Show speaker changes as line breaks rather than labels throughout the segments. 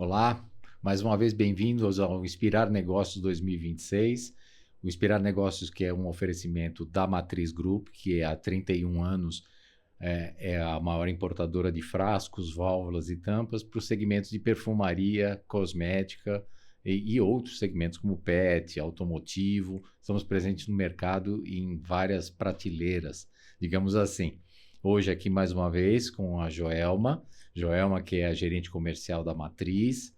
Olá, mais uma vez bem-vindos ao Inspirar Negócios 2026. O Inspirar Negócios, que é um oferecimento da Matriz Group, que há 31 anos é a maior importadora de frascos, válvulas e tampas para os segmentos de perfumaria, cosmética e outros segmentos como pet, automotivo. Estamos presentes no mercado em várias prateleiras, digamos assim. Hoje aqui mais uma vez com a Joelma, que é a gerente comercial da Matriz.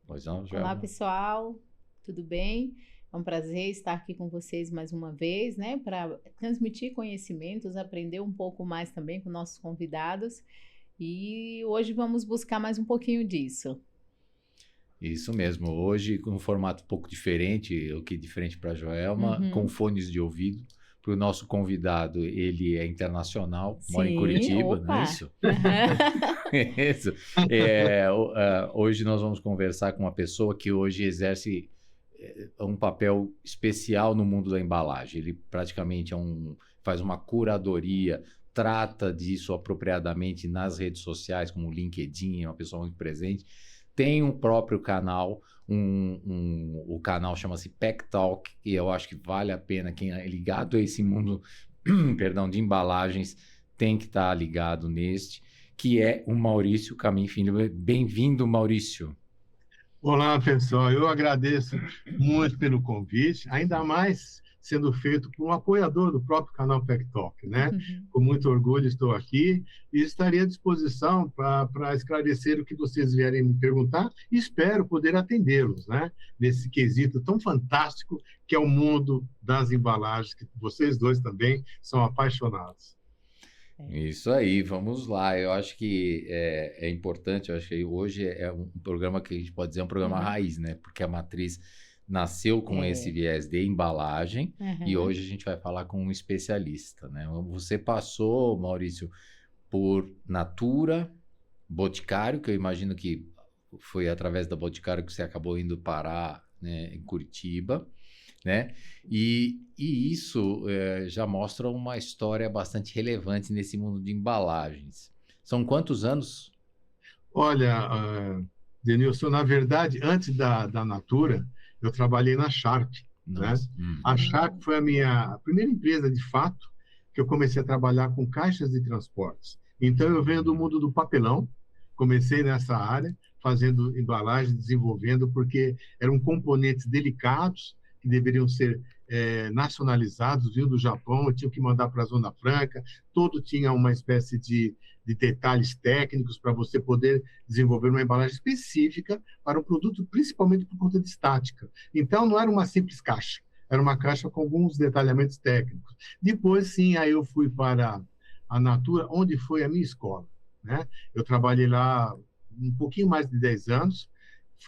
Pois não, Joelma?
Olá, pessoal, tudo bem? É um prazer estar aqui com vocês mais uma vez, né, para transmitir conhecimentos, aprender um pouco mais também com nossos convidados. E hoje vamos buscar mais um pouquinho disso.
Isso mesmo. Hoje com um formato um pouco diferente, o que é diferente para a Joelma, com
Uhum.
fones de ouvido. Para o nosso convidado, ele é internacional, mora em
Sim,
Curitiba, não é
opa!
isso?
Aham.
Isso. Hoje nós vamos conversar com uma pessoa que hoje exerce um papel especial no mundo da embalagem. Ele praticamente faz uma curadoria, trata disso apropriadamente nas redes sociais, como o LinkedIn, é uma pessoa muito presente. Tem um próprio canal, o canal chama-se Pack Talk, e eu acho que vale a pena, quem é ligado a esse mundo perdão, de embalagens tem que estar ligado neste, que é o Maurício Caminho Filho. Bem-vindo, Maurício.
Olá, pessoal. Eu agradeço muito pelo convite, ainda mais sendo feito por um apoiador do próprio canal Pack Talk, né? Com muito orgulho estou aqui e estarei à disposição para esclarecer o que vocês vierem me perguntar e espero poder atendê-los, né? Nesse quesito tão fantástico que é o mundo das embalagens, que vocês dois também são apaixonados.
Isso aí, vamos lá. Eu acho que é importante, eu acho que hoje é um programa que a gente pode dizer um programa raiz, né? Porque a Matriz nasceu com esse viés de embalagem e hoje a gente vai falar com um especialista, né? Você passou, Maurício, por Natura, Boticário, que eu imagino que foi através da Boticário que você acabou indo parar, né, em Curitiba, né? E isso já mostra uma história bastante relevante nesse mundo de embalagens. São quantos anos?
Olha, Denilson, na verdade, antes da Natura, eu trabalhei na Sharp, né?
Nossa.
A Sharp foi a minha primeira empresa, de fato, que eu comecei a trabalhar com caixas de transportes. Então, eu venho do mundo do papelão, comecei nessa área, fazendo embalagem, desenvolvendo, porque eram componentes delicados, que deveriam ser nacionalizados, vinham do Japão, eu tinha que mandar para a Zona Franca, todo tinha uma espécie de detalhes técnicos para você poder desenvolver uma embalagem específica para um produto, principalmente por conta de estática. Então, não era uma simples caixa, era uma caixa com alguns detalhamentos técnicos. Depois, sim, aí eu fui para a Natura, onde foi a minha escola, né? Eu trabalhei lá um pouquinho mais de 10 anos,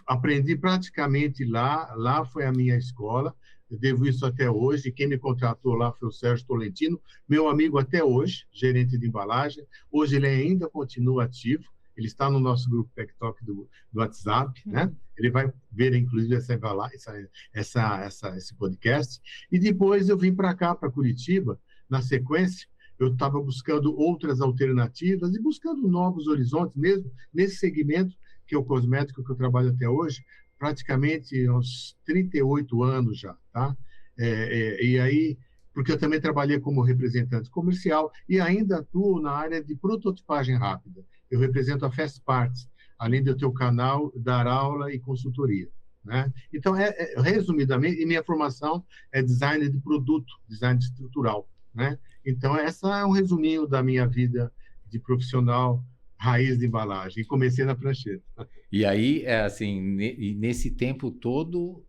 aprendi praticamente lá foi a minha escola, eu devo isso até hoje, quem me contratou lá foi o Sérgio Tolentino, meu amigo até hoje, gerente de embalagem, hoje ele ainda continua ativo, ele está no nosso grupo Pack Talk do WhatsApp, né? Ele vai ver, inclusive, esse podcast, e depois eu vim para cá, para Curitiba, na sequência, eu estava buscando outras alternativas e buscando novos horizontes, mesmo nesse segmento, que é o cosmético que eu trabalho até hoje, praticamente uns 38 anos já, tá? E aí, porque eu também trabalhei como representante comercial e ainda atuo na área de prototipagem rápida. Eu represento a Fast Parts, além de eu ter o canal, dar aula e consultoria, né? Então, resumidamente, minha formação é design de produto, design estrutural, né? Então, essa é um resuminho da minha vida de profissional raiz de embalagem. Comecei na prancheta.
E aí, assim, nesse tempo todo,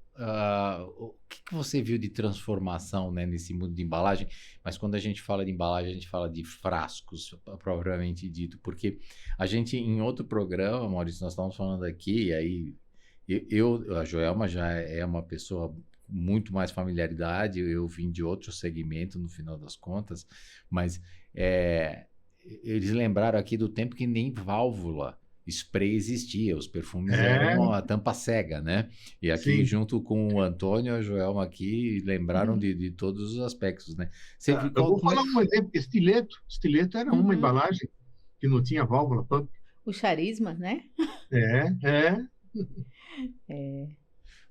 o que você viu de transformação, né, nesse mundo de embalagem? Mas quando a gente fala de embalagem, a gente fala de frascos, propriamente dito, porque a gente, em outro programa, Maurício, nós estávamos falando aqui, e aí a Joelma já é uma pessoa muito mais familiaridade, eu vim de outro segmento no final das contas, mas eles lembraram aqui do tempo que nem válvula spray existia, os perfumes eram a tampa cega, né? E aqui,
Sim.
junto com o Antônio e a Joelma aqui, lembraram de todos os aspectos, né? Você viu
Eu vou falar um exemplo, estileto. Estileto era uma embalagem que não tinha válvula.
O charisma, né?
É.
É.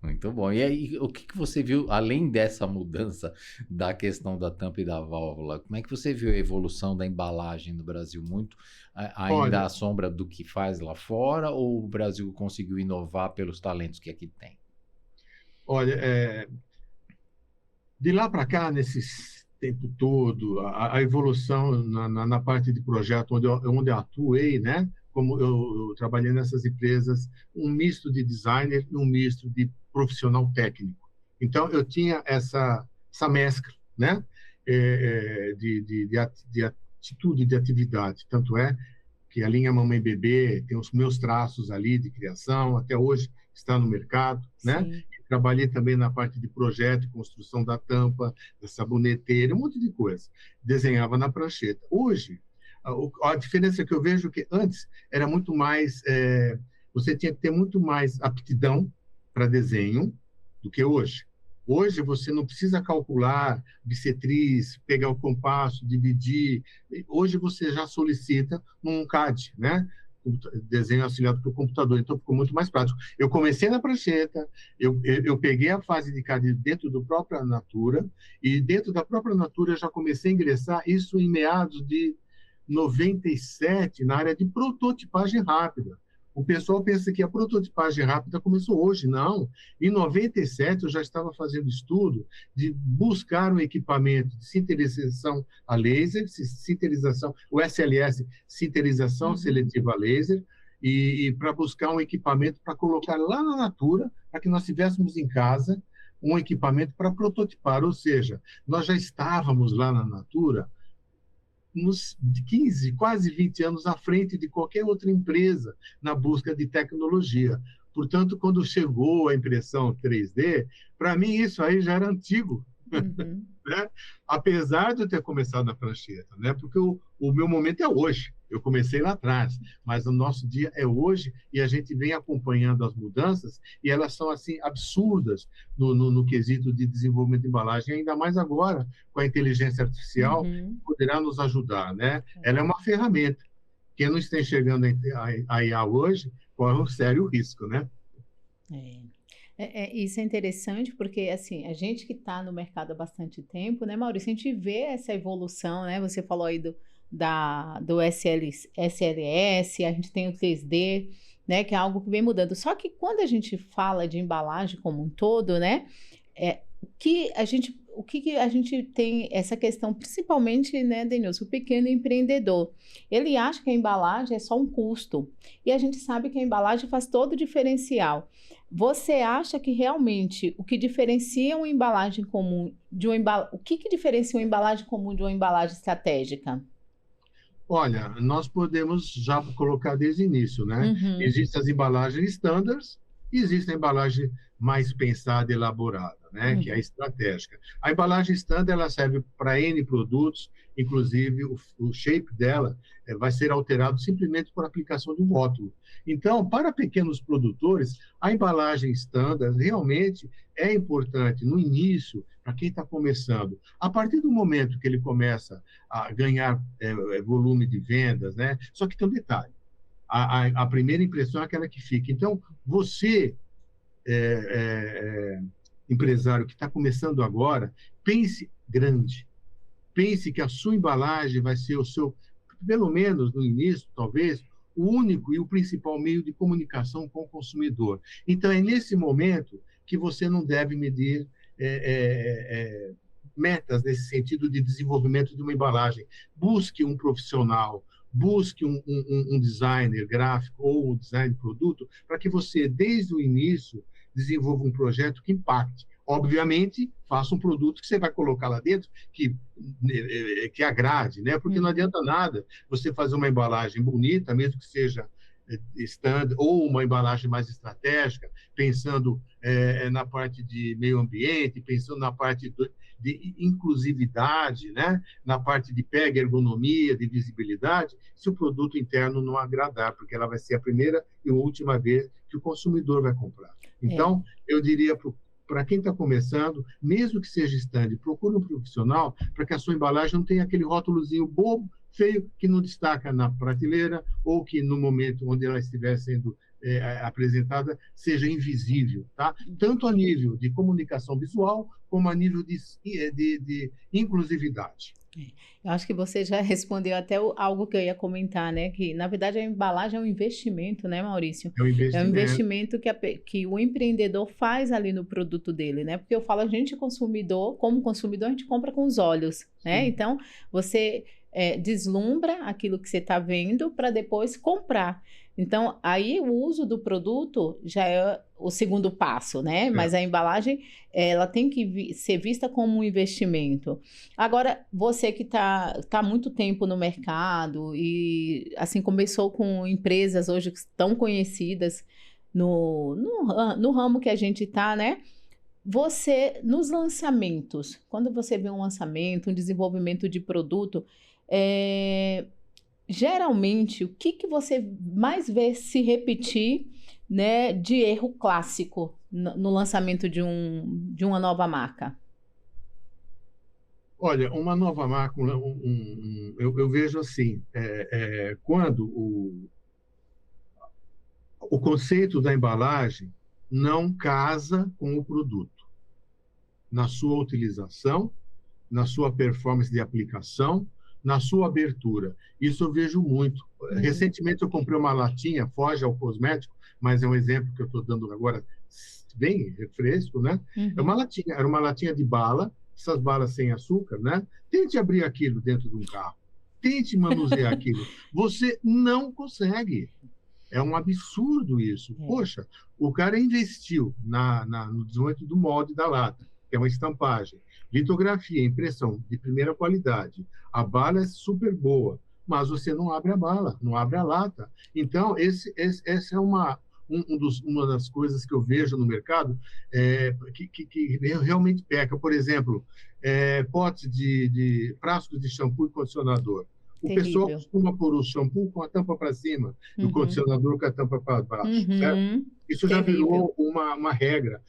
Muito bom. E aí, o que você viu, além dessa mudança da questão da tampa e da válvula, como é que você viu a evolução da embalagem no Brasil? Muito ainda
Olha,
à sombra do que faz lá fora, ou o Brasil conseguiu inovar pelos talentos que aqui tem?
olha, de lá para cá, nesse tempo todo, a evolução na parte de projeto onde eu atuei, né? Como eu trabalhei nessas empresas, um misto de designer e um misto de profissional técnico. Então, eu tinha essa mescla, né? De atitude, de atividade. Tanto é que a linha Mamãe e Bebê tem os meus traços ali de criação, até hoje está no mercado, né?
Sim.
Trabalhei também na parte de projeto, construção da tampa, da saboneteira, um monte de coisa. Desenhava na prancheta. Hoje, a diferença que eu vejo é que antes era muito mais, você tinha que ter muito mais aptidão para desenho do que hoje. Hoje você não precisa calcular bissetriz, pegar o compasso, dividir. Hoje você já solicita num CAD, né? Desenho auxiliado pelo computador, então ficou muito mais prático. Eu comecei na prancheta, eu peguei a fase de CAD dentro do própria Natura, e dentro da própria Natura eu já comecei a ingressar isso em meados de 97, na área de prototipagem rápida. O pessoal pensa que a prototipagem rápida começou hoje. Não. Em 97, eu já estava fazendo estudo de buscar um equipamento de sinterização a laser, sinterização, o SLS, sinterização seletiva a laser, e para buscar um equipamento para colocar lá na Natura, para que nós tivéssemos em casa um equipamento para prototipar. Ou seja, nós já estávamos lá na Natura uns 15, quase 20 anos à frente de qualquer outra empresa na busca de tecnologia. Portanto, quando chegou a impressão 3D, para mim isso aí já era antigo.
Uhum.
Né? Apesar de eu ter começado na prancheta, né? Porque o meu momento é hoje. Eu comecei lá atrás, mas o nosso dia é hoje e a gente vem acompanhando as mudanças e elas são assim absurdas no quesito de desenvolvimento de embalagem, ainda mais agora com a inteligência artificial que poderá nos ajudar, né? Ela é uma ferramenta. Quem não está enxergando a IA hoje corre um sério risco, né?
Isso é interessante porque, assim, a gente que está no mercado há bastante tempo, né, Maurício, a gente vê essa evolução, né? Você falou aí do SLS, a gente tem o 3D, né, que é algo que vem mudando. Só que quando a gente fala de embalagem como um todo, né, o que a gente tem essa questão, principalmente, né, Denilson, o pequeno empreendedor. Ele acha que a embalagem é só um custo. E a gente sabe que a embalagem faz todo o diferencial. Você acha que realmente o que diferencia uma embalagem comum o que diferencia uma embalagem comum de uma embalagem estratégica?
Olha, nós podemos já colocar desde o início, né? Existem as embalagens standards e existe a embalagem mais pensada e elaborada, né? Que é a estratégica. A embalagem standard ela serve para N produtos, inclusive o shape dela vai ser alterado simplesmente por aplicação de um rótulo. Então, para pequenos produtores, a embalagem standard realmente é importante no início, para quem está começando. A partir do momento que ele começa a ganhar volume de vendas, né? Só que tem um detalhe. A primeira impressão é aquela que fica. Então, você, empresário que está começando agora, pense grande. Pense que a sua embalagem vai ser o seu, pelo menos no início, talvez, o único e o principal meio de comunicação com o consumidor. Então, é nesse momento que você não deve medir metas nesse sentido de desenvolvimento de uma embalagem. Busque um profissional, busque um designer gráfico ou um design de produto para que você, desde o início, desenvolva um projeto que impacte. Obviamente, faça um produto que você vai colocar lá dentro que agrade, né? Porque não adianta nada você fazer uma embalagem bonita, mesmo que seja standard, ou uma embalagem mais estratégica, pensando na parte de meio ambiente, pensando na parte de inclusividade, né? Na parte de pega ergonomia, de visibilidade, se o produto interno não agradar, porque ela vai ser a primeira e última vez que o consumidor vai comprar. Então, eu diria para quem está começando, mesmo que seja stand, procure um profissional para que a sua embalagem não tenha aquele rótulozinho bobo, feio, que não destaca na prateleira ou que no momento onde ela estiver sendo apresentada seja invisível, tá? Tanto a nível de comunicação visual, como a nível de inclusividade.
Eu acho que você já respondeu até algo que eu ia comentar, né? Que, na verdade, a embalagem é um investimento, né, Maurício?
É um investimento.
É um investimento que o empreendedor faz ali no produto dele, né? Porque eu falo, a gente consumidor, como consumidor, a gente compra com os olhos, né?
Sim.
Então, você deslumbra aquilo que você está vendo para depois comprar. Então, aí o uso do produto já é o segundo passo, né? Mas a embalagem, ela tem que ser vista como um investimento. Agora, você que está há muito tempo no mercado e, assim, começou com empresas hoje que estão conhecidas no ramo que a gente está, né? Você, nos lançamentos, quando você vê um lançamento, um desenvolvimento de produto, geralmente, o que você mais vê se repetir, né, de erro clássico no lançamento de uma nova marca?
Olha, uma nova marca, eu vejo assim, quando o conceito da embalagem não casa com o produto, na sua utilização, na sua performance de aplicação, na sua abertura. Isso eu vejo muito. Recentemente eu comprei uma latinha, foge ao cosmético, mas é um exemplo que eu estou dando agora bem fresco, né? Era uma latinha de bala, essas balas sem açúcar, né? Tente abrir aquilo dentro de um carro. Tente manusear aquilo. Você não consegue. É um absurdo isso. Poxa, o cara investiu no desenvolvimento do molde da lata, que é uma estampagem. Litografia, impressão de primeira qualidade. A bala é super boa, mas você não abre a bala, não abre a lata. Então, essa é uma das coisas que eu vejo no mercado que realmente peca. Por exemplo, potes de frascos de shampoo e condicionador. O pessoal costuma pôr o shampoo com a tampa para cima, e o condicionador com a tampa para baixo, certo? Isso já virou uma regra,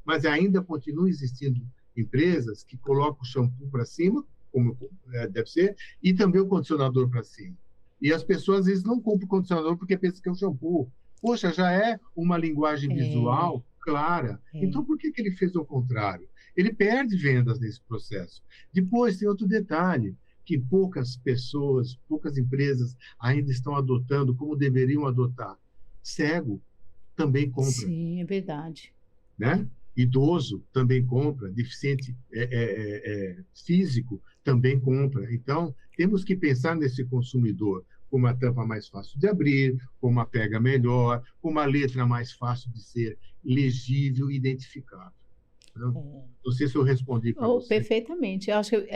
mas ainda continua existindo empresas que colocam o shampoo para cima, como deve ser, e também o condicionador para cima. E as pessoas, às vezes, não compram o condicionador porque pensam que é o shampoo. Poxa, já é uma linguagem visual clara. Então, por que ele fez o contrário? Ele perde vendas nesse processo. Depois, tem outro detalhe, que poucas pessoas, poucas empresas ainda estão adotando como deveriam adotar. Cego também compra.
Sim, é verdade.
Né? Idoso também compra, deficiente físico também compra. Então, temos que pensar nesse consumidor com uma tampa mais fácil de abrir, com uma pega melhor, com uma letra mais fácil de ser legível e identificável. Não sei se eu respondi para você.
Perfeitamente. Eu acho que,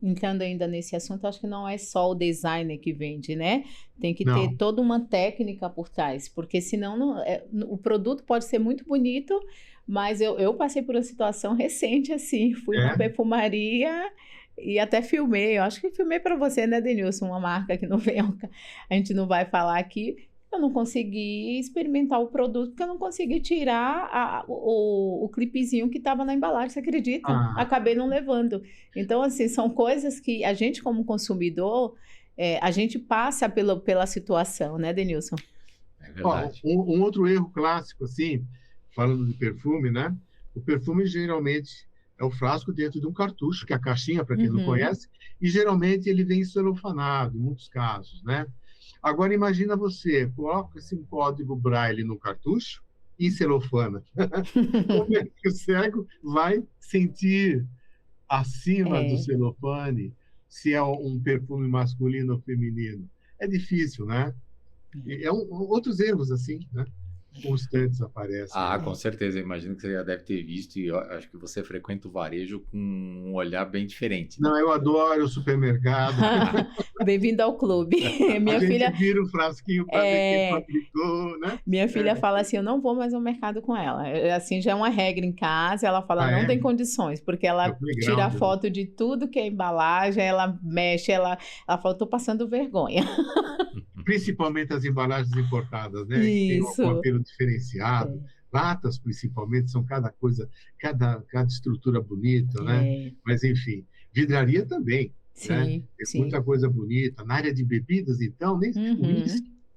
entrando ainda nesse assunto, eu acho que não é só o designer que vende, né? Tem que ter toda uma técnica por trás, porque senão o produto pode ser muito bonito, mas eu passei por uma situação recente assim, fui numa perfumaria e até filmei, eu acho que filmei para você, né, Denilson, uma marca que não vem, a gente não vai falar aqui. Eu não consegui experimentar o produto, porque eu não consegui tirar o clipezinho que estava na embalagem, você acredita? Acabei não levando. Então, assim, são coisas que a gente, como consumidor, a gente passa pela situação, né, Denilson?
É verdade.
Um outro erro clássico, assim, falando de perfume, né? O perfume, geralmente, é o frasco dentro de um cartucho, que é a caixinha, para quem não conhece, e, geralmente, ele vem celofanado, em muitos casos, né? Agora, imagina você, coloca esse código Braille no cartucho e celofana. Como é que o cego vai sentir acima do celofane se é um perfume masculino ou feminino? É difícil, né? Outros erros, assim, né? Constantes aparecem.
Com certeza. Eu imagino que você já deve ter visto, e eu acho que você frequenta o varejo com um olhar bem diferente.
Não, eu adoro o supermercado.
Bem-vindo ao clube.
Minha filha vira o frasquinho para ver quem fabricou, né?
Minha filha fala assim, eu não vou mais ao mercado com ela. Assim, já é uma regra em casa, ela fala, não tem condições, porque ela tira foto de tudo que é embalagem, ela mexe, ela fala, estou passando vergonha.
Principalmente as embalagens importadas, né?
Isso.
Tem um apelo diferenciado. Latas, principalmente, são cada coisa, cada estrutura bonita, né? Mas, enfim, vidraria também.
Sim,
né? Tem muita coisa bonita. Na área de bebidas, então,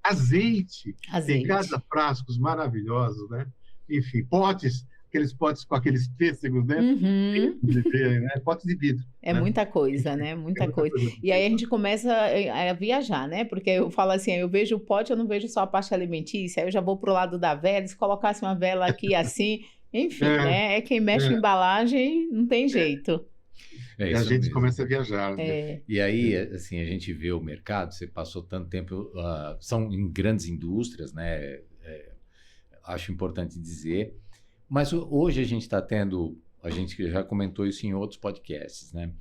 Azeite. Tem
Azeite.
cada frascos maravilhosos, né? Enfim, potes, aqueles potes com aqueles pêssegos dentro,
Uhum.
né? Potes de vidro,
É
né?
muita coisa,
Enfim,
né?
é
Muita
muita
coisa.
coisa
E aí a
bonita.
gente começa a viajar, né? Porque eu falo assim, eu vejo o pote, eu não vejo só a parte alimentícia, aí eu já vou pro lado da vela, se colocasse uma vela aqui assim, enfim,
É,
né? É quem mexe
é,
em embalagem, não tem
é.
jeito.
É
E a
isso
gente
mesmo.
começa a viajar, né?
É.
E aí, assim, a gente vê o mercado, você passou tanto tempo, são em grandes indústrias, né? Acho importante dizer. Mas hoje a gente está tendo, a gente já comentou isso em outros podcasts, né?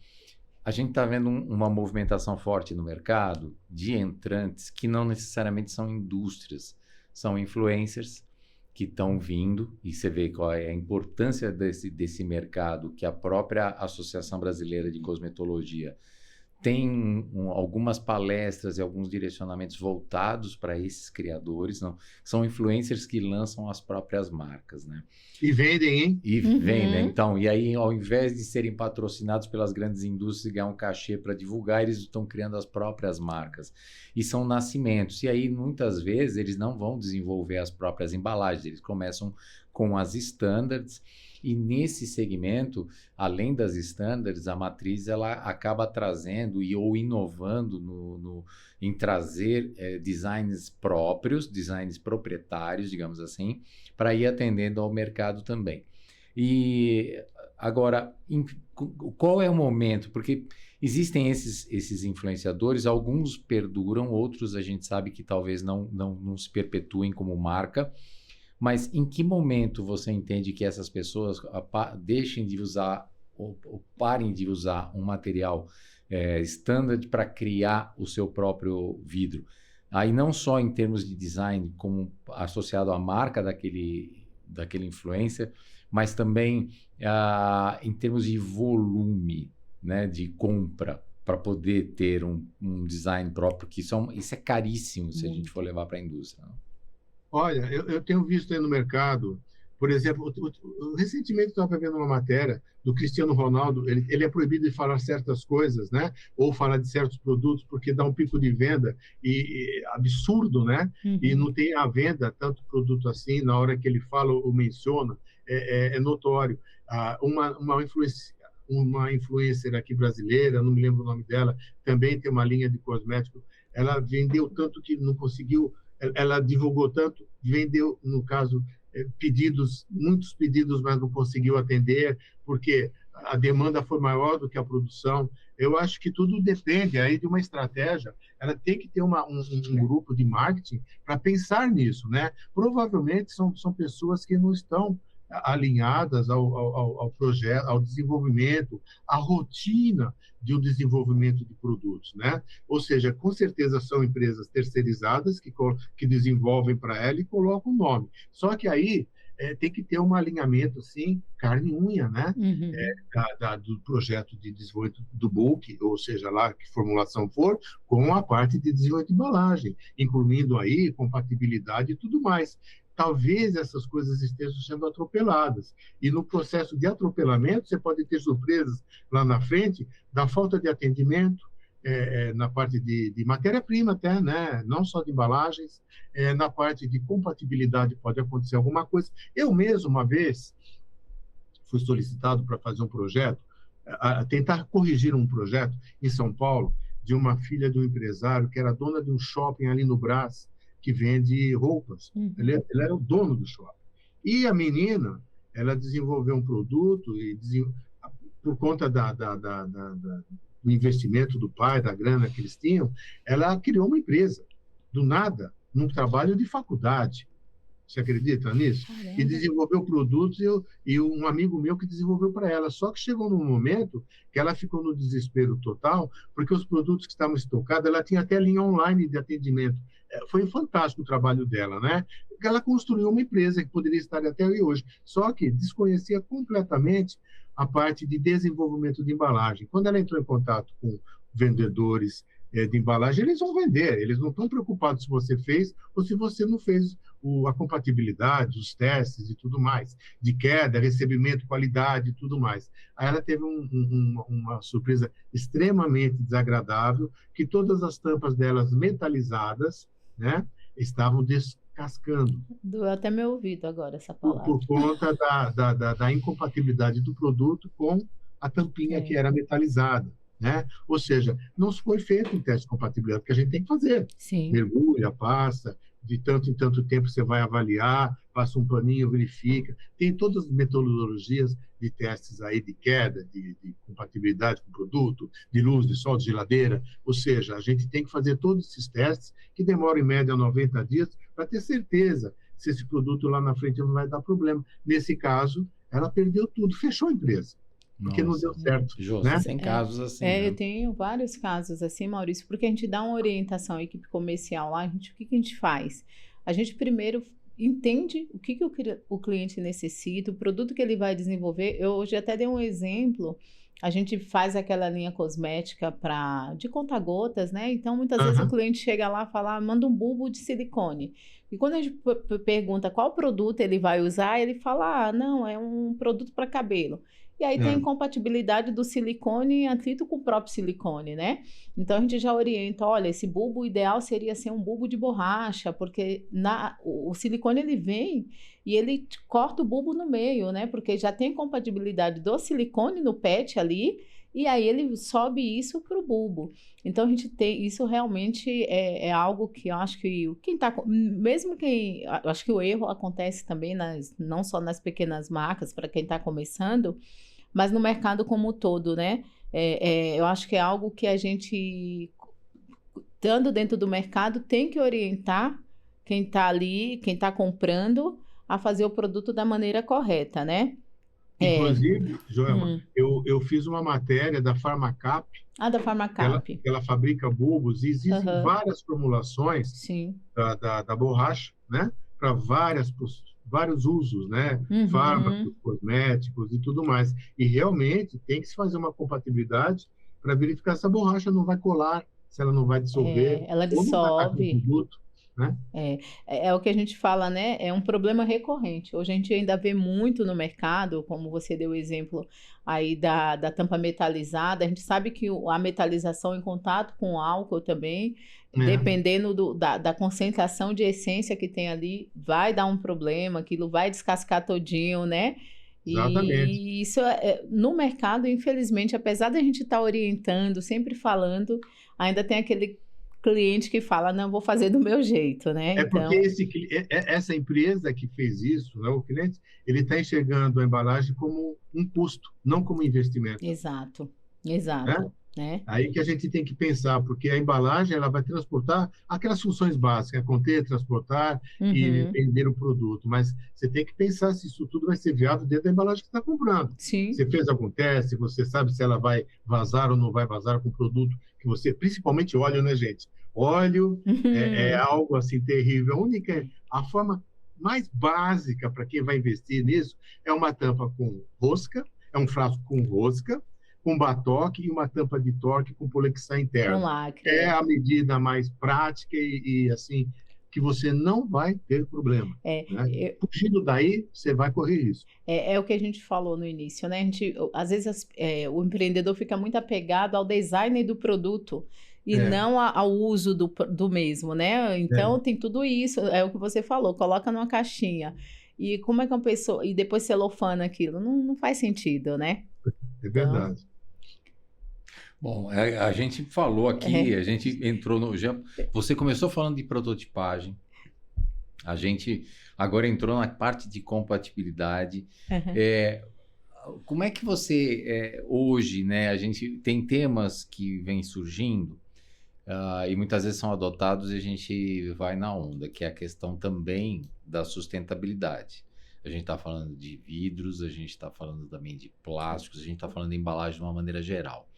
A gente está vendo uma movimentação forte no mercado de entrantes que não necessariamente são indústrias, são influencers que estão vindo, e você vê qual é a importância desse mercado, que a própria Associação Brasileira de Cosmetologia tem algumas palestras e alguns direcionamentos voltados para esses criadores, não? São influencers que lançam as próprias marcas, né?
E vendem, hein?
E vendem,
Uhum.
então. E aí, ao invés de serem patrocinados pelas grandes indústrias e ganhar um cachê para divulgar, eles estão criando as próprias marcas. E são nascimentos. E aí, muitas vezes, eles não vão desenvolver as próprias embalagens, eles começam com as standards. E nesse segmento, além das standards, a matriz ela acaba trazendo ou inovando em trazer designs próprios, designs proprietários, digamos assim, para ir atendendo ao mercado também. E agora, qual é o momento? Porque existem esses influenciadores, alguns perduram, outros a gente sabe que talvez não se perpetuem como marca. Mas em que momento você entende que essas pessoas deixem de usar ou parem de usar um material standard para criar o seu próprio vidro? Aí não só em termos de design, como associado à marca daquele influencer, mas também em termos de volume, né, de compra, para poder ter um design próprio, que isso é caríssimo se a gente for levar para a indústria, não?
Olha, eu tenho visto aí no mercado, por exemplo, recentemente eu estava vendo uma matéria do Cristiano Ronaldo, ele é proibido de falar certas coisas, né? Ou falar de certos produtos, porque dá um pico de venda absurdo, né? E
Uhum.
não tem à venda tanto produto assim, na hora que ele fala ou menciona, é notório. Uma influencer aqui brasileira, não me lembro o nome dela, também tem uma linha de cosméticos, ela vendeu tanto que não conseguiu, ela divulgou tanto, vendeu, no caso, muitos pedidos, mas não conseguiu atender, porque a demanda foi maior do que a produção. Eu acho que tudo depende aí de uma estratégia. Ela tem que ter um grupo de marketing para pensar nisso, né? Provavelmente são pessoas que não estão alinhadas ao projeto, ao desenvolvimento, à rotina de um desenvolvimento de produtos, né? Ou seja, com certeza são empresas terceirizadas que desenvolvem para ela e colocam o nome. Só que aí tem que ter um alinhamento, assim, carne e unha, né?
Uhum.
Do projeto de desenvolvimento do book, ou seja, lá que formulação for, com a parte de desenvolvimento de embalagem, incluindo aí compatibilidade e tudo mais. Talvez essas coisas estejam sendo atropeladas. E no processo de atropelamento, você pode ter surpresas lá na frente da falta de atendimento, na parte de matéria-prima até, né? Não só de embalagens, na parte de compatibilidade pode acontecer alguma coisa. Eu mesmo, uma vez, fui solicitado para fazer um projeto, tentar corrigir um projeto em São Paulo, de uma filha de um empresário que era dona de um shopping ali no Brás, que vende roupas.
Uhum.
Ele era o dono do shopping. E a menina, ela desenvolveu um produto e por conta do investimento do pai, da grana que eles tinham, ela criou uma empresa, do nada, num trabalho de faculdade. Você acredita nisso? E
Caramba.
desenvolveu produtos e um amigo meu que desenvolveu para ela. Só que chegou num momento que ela ficou no desespero total, porque os produtos que estavam estocados, ela tinha até linha online de atendimento. Foi fantástico o trabalho dela, né? Ela construiu uma empresa que poderia estar até hoje, só que desconhecia completamente a parte de desenvolvimento de embalagem. Quando ela entrou em contato com vendedores de embalagem, eles vão vender, eles não estão preocupados se você fez ou se você não fez a compatibilidade, os testes e tudo mais, de queda, recebimento, qualidade e tudo mais. Aí ela teve uma surpresa extremamente desagradável, que todas as tampas delas metalizadas, né? estavam descascando
Doeu até meu ouvido agora essa
por,
palavra.
por conta da incompatibilidade do produto com a tampinha que
É,
era metalizada, né? Ou seja, não foi feito um teste de compatibilidade, que a gente tem que fazer.
sim.
Mergulha, passa, de tanto em tanto tempo você vai avaliar, passa um paninho, verifica. Tem todas as metodologias de testes aí de queda, de compatibilidade com o produto, de luz, de sol, de geladeira. Ou seja, a gente tem que fazer todos esses testes, que demoram em média 90 dias, para ter certeza se esse produto lá na frente não vai dar problema. Nesse caso, ela perdeu tudo, fechou a empresa, porque não deu
Nossa.
certo,
Jô,
né?
você tem casos assim,
eu
né?
tenho vários casos assim, Maurício, porque a gente dá uma orientação à equipe comercial lá, o que a gente faz? A gente primeiro entende o que o cliente necessita, o produto que ele vai desenvolver. Eu hoje até dei um exemplo, a gente faz aquela linha cosmética de conta-gotas, né? Então, muitas vezes o cliente chega lá e fala, manda um bulbo de silicone. E quando a gente pergunta qual produto ele vai usar, ele fala, não, é um produto para cabelo. E aí tem a incompatibilidade do silicone em atrito com o próprio silicone, né? Então a gente já orienta, olha, esse bulbo ideal seria ser um bulbo de borracha, porque o silicone ele vem e ele corta o bulbo no meio, né? Porque já tem compatibilidade do silicone no PET ali, e aí ele sobe isso para o bulbo. Então a gente tem, isso realmente é algo que eu acho que quem tá, mesmo quem, eu acho que o erro acontece também não só nas pequenas marcas, para quem está começando, mas no mercado como um todo, né? Eu acho que é algo que a gente, estando dentro do mercado, tem que orientar quem está ali, quem está comprando, a fazer o produto da maneira correta, né?
Inclusive, Joelma,
Hum.
eu fiz uma matéria da Pharmacap,
Da
que
Pharmacap.
ela fabrica bulbos, e existem várias formulações
Sim.
da borracha, né? Para vários usos, né? Fármacos, cosméticos e tudo mais. E realmente tem que se fazer uma compatibilidade para verificar se a borracha não vai colar, se ela não vai dissolver,
Ela
ou não vai estar com o
dissolve.
produto, né?
É o que a gente fala, né? É um problema recorrente. Hoje a gente ainda vê muito no mercado, como você deu o exemplo aí da tampa metalizada. A gente sabe que a metalização em contato com o álcool também, dependendo da concentração de essência que tem ali, vai dar um problema, aquilo vai descascar todinho, né?
Exatamente.
E isso no mercado, infelizmente, apesar da gente estar orientando, sempre falando, ainda tem aquele cliente que fala, não, vou fazer do meu jeito, né?
É porque
Então,
essa empresa que fez isso, né, o cliente, ele está enxergando a embalagem como um custo, não como investimento,
exato,
né?
né?
Aí que a gente tem que pensar, porque a embalagem ela vai transportar aquelas funções básicas, conter, transportar e vender o produto, mas você tem que pensar se isso tudo vai ser viável dentro da embalagem que está comprando.
Sim.
Você fez algum teste, você sabe se ela vai vazar ou não vai vazar com o produto que você, principalmente óleo, né, gente? Óleo é algo assim terrível. A forma mais básica para quem vai investir nisso é uma tampa com rosca, é um frasco com rosca, com batoque e uma tampa de torque com polexar interno.
Com lacre.
É a medida mais prática e assim que você não vai ter problema. Né? Fugindo daí, você vai correr risco.
É o que a gente falou no início, né? Às vezes o empreendedor fica muito apegado ao design do produto e não ao uso do mesmo, né? Então tem tudo isso, é o que você falou, coloca numa caixinha. E como é que uma pessoa. E depois celofana aquilo? Não faz sentido, né?
É verdade.
Bom, a gente falou aqui, a gente entrou no. Você começou falando de prototipagem. A gente agora entrou na parte de compatibilidade. Como é que você hoje, né? A gente tem temas que vêm surgindo e muitas vezes são adotados e a gente vai na onda, que é a questão também da sustentabilidade. A gente está falando de vidros, a gente está falando também de plásticos, a gente está falando de embalagem de uma maneira geral.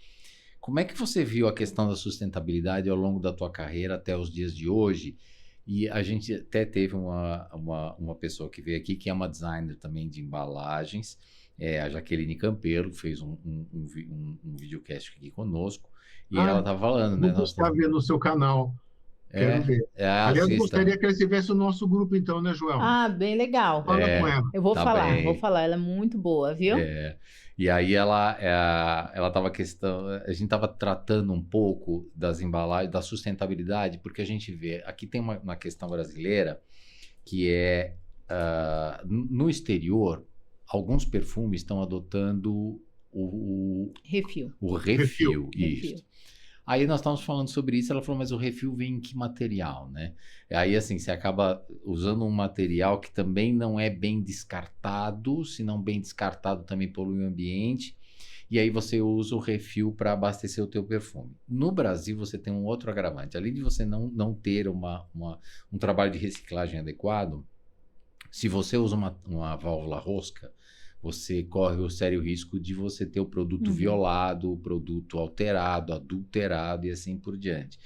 Como é que você viu a questão da sustentabilidade ao longo da tua carreira até os dias de hoje? E a gente até teve uma pessoa que veio aqui, que é uma designer também de embalagens, a Jaqueline Campeiro, fez um videocast aqui conosco, e ela estava falando, né?
Vou buscar ver no seu canal. Quero ver. Aliás, eu gostaria que ela estivesse no nosso grupo, então, né, Joel?
Bem legal.
Fala com ela.
Eu vou falar, ela é muito boa, viu?
E aí ela estava a gente estava tratando um pouco das embalagens, da sustentabilidade, porque a gente vê, aqui tem uma questão brasileira que é, no exterior, alguns perfumes estão adotando
Refil.
o refil,
Refil.
isso. Aí nós estávamos falando sobre isso, ela falou, mas o refil vem em que material, né? Aí, assim, você acaba usando um material que também não é bem descartado, se não bem descartado também polui o ambiente, e aí você usa o refil para abastecer o teu perfume. No Brasil, você tem um outro agravante. Além de você não ter um trabalho de reciclagem adequado, se você usa uma válvula rosca, você corre o sério risco de você ter o produto violado, o produto alterado, adulterado e assim por diante.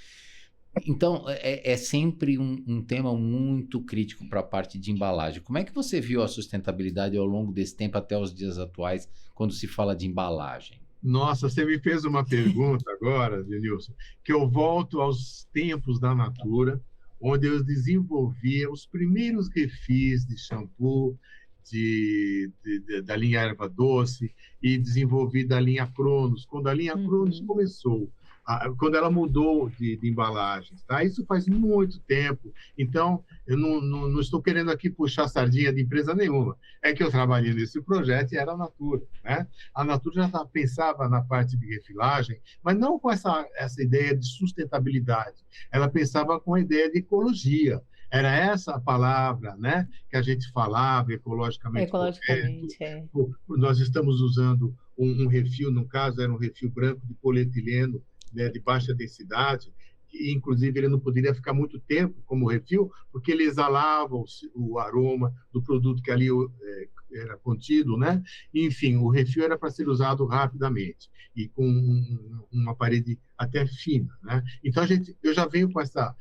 Então, é sempre um tema muito crítico para a parte de embalagem. Como é que você viu a sustentabilidade ao longo desse tempo até os dias atuais, quando se fala de embalagem?
Nossa, você me fez uma pergunta agora, Denilson, que eu volto aos tempos da Natura, onde eu desenvolvia os primeiros refis de shampoo, da linha Erva Doce, e desenvolvi da linha Cronos. Quando a linha Cronos começou, quando ela mudou de embalagens, tá? Isso faz muito tempo. Então, eu não estou querendo aqui puxar sardinha de empresa nenhuma. É que eu trabalhei nesse projeto e era a Natura, né? A Natura já pensava na parte de refilagem, mas não com essa ideia de sustentabilidade. Ela pensava com a ideia de ecologia. Era essa a palavra, né, que a gente falava, ecologicamente correto. Nós estamos usando um refil, no caso, era um refil branco de polietileno, né, de baixa densidade, que, inclusive, ele não poderia ficar muito tempo como refil, porque ele exalava o aroma do produto que ali era contido, né? Enfim, o refil era para ser usado rapidamente e com uma parede até fina, né? Então, eu já venho com essa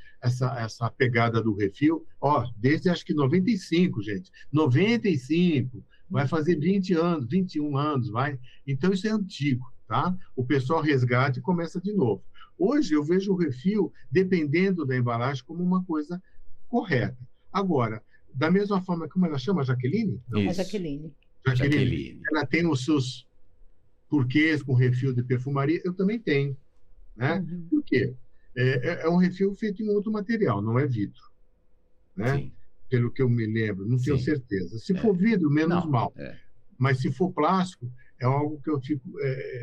pegada do refil, desde acho que 95, gente. 95, vai fazer 20 anos, 21 anos, vai. Então, isso é antigo, tá? O pessoal resgata e começa de novo. Hoje, eu vejo o refil, dependendo da embalagem, como uma coisa correta. Agora, da mesma forma, como ela chama, Jaqueline?
Não. É Jaqueline.
Jaqueline.
Ela tem os seus porquês com refil de perfumaria, eu também tenho, né? Por quê? É um refil feito em outro material, não é vidro, né? Sim. Pelo que eu me lembro, não tenho certeza. Se for vidro, menos mal. Mas se for plástico, é algo que eu fico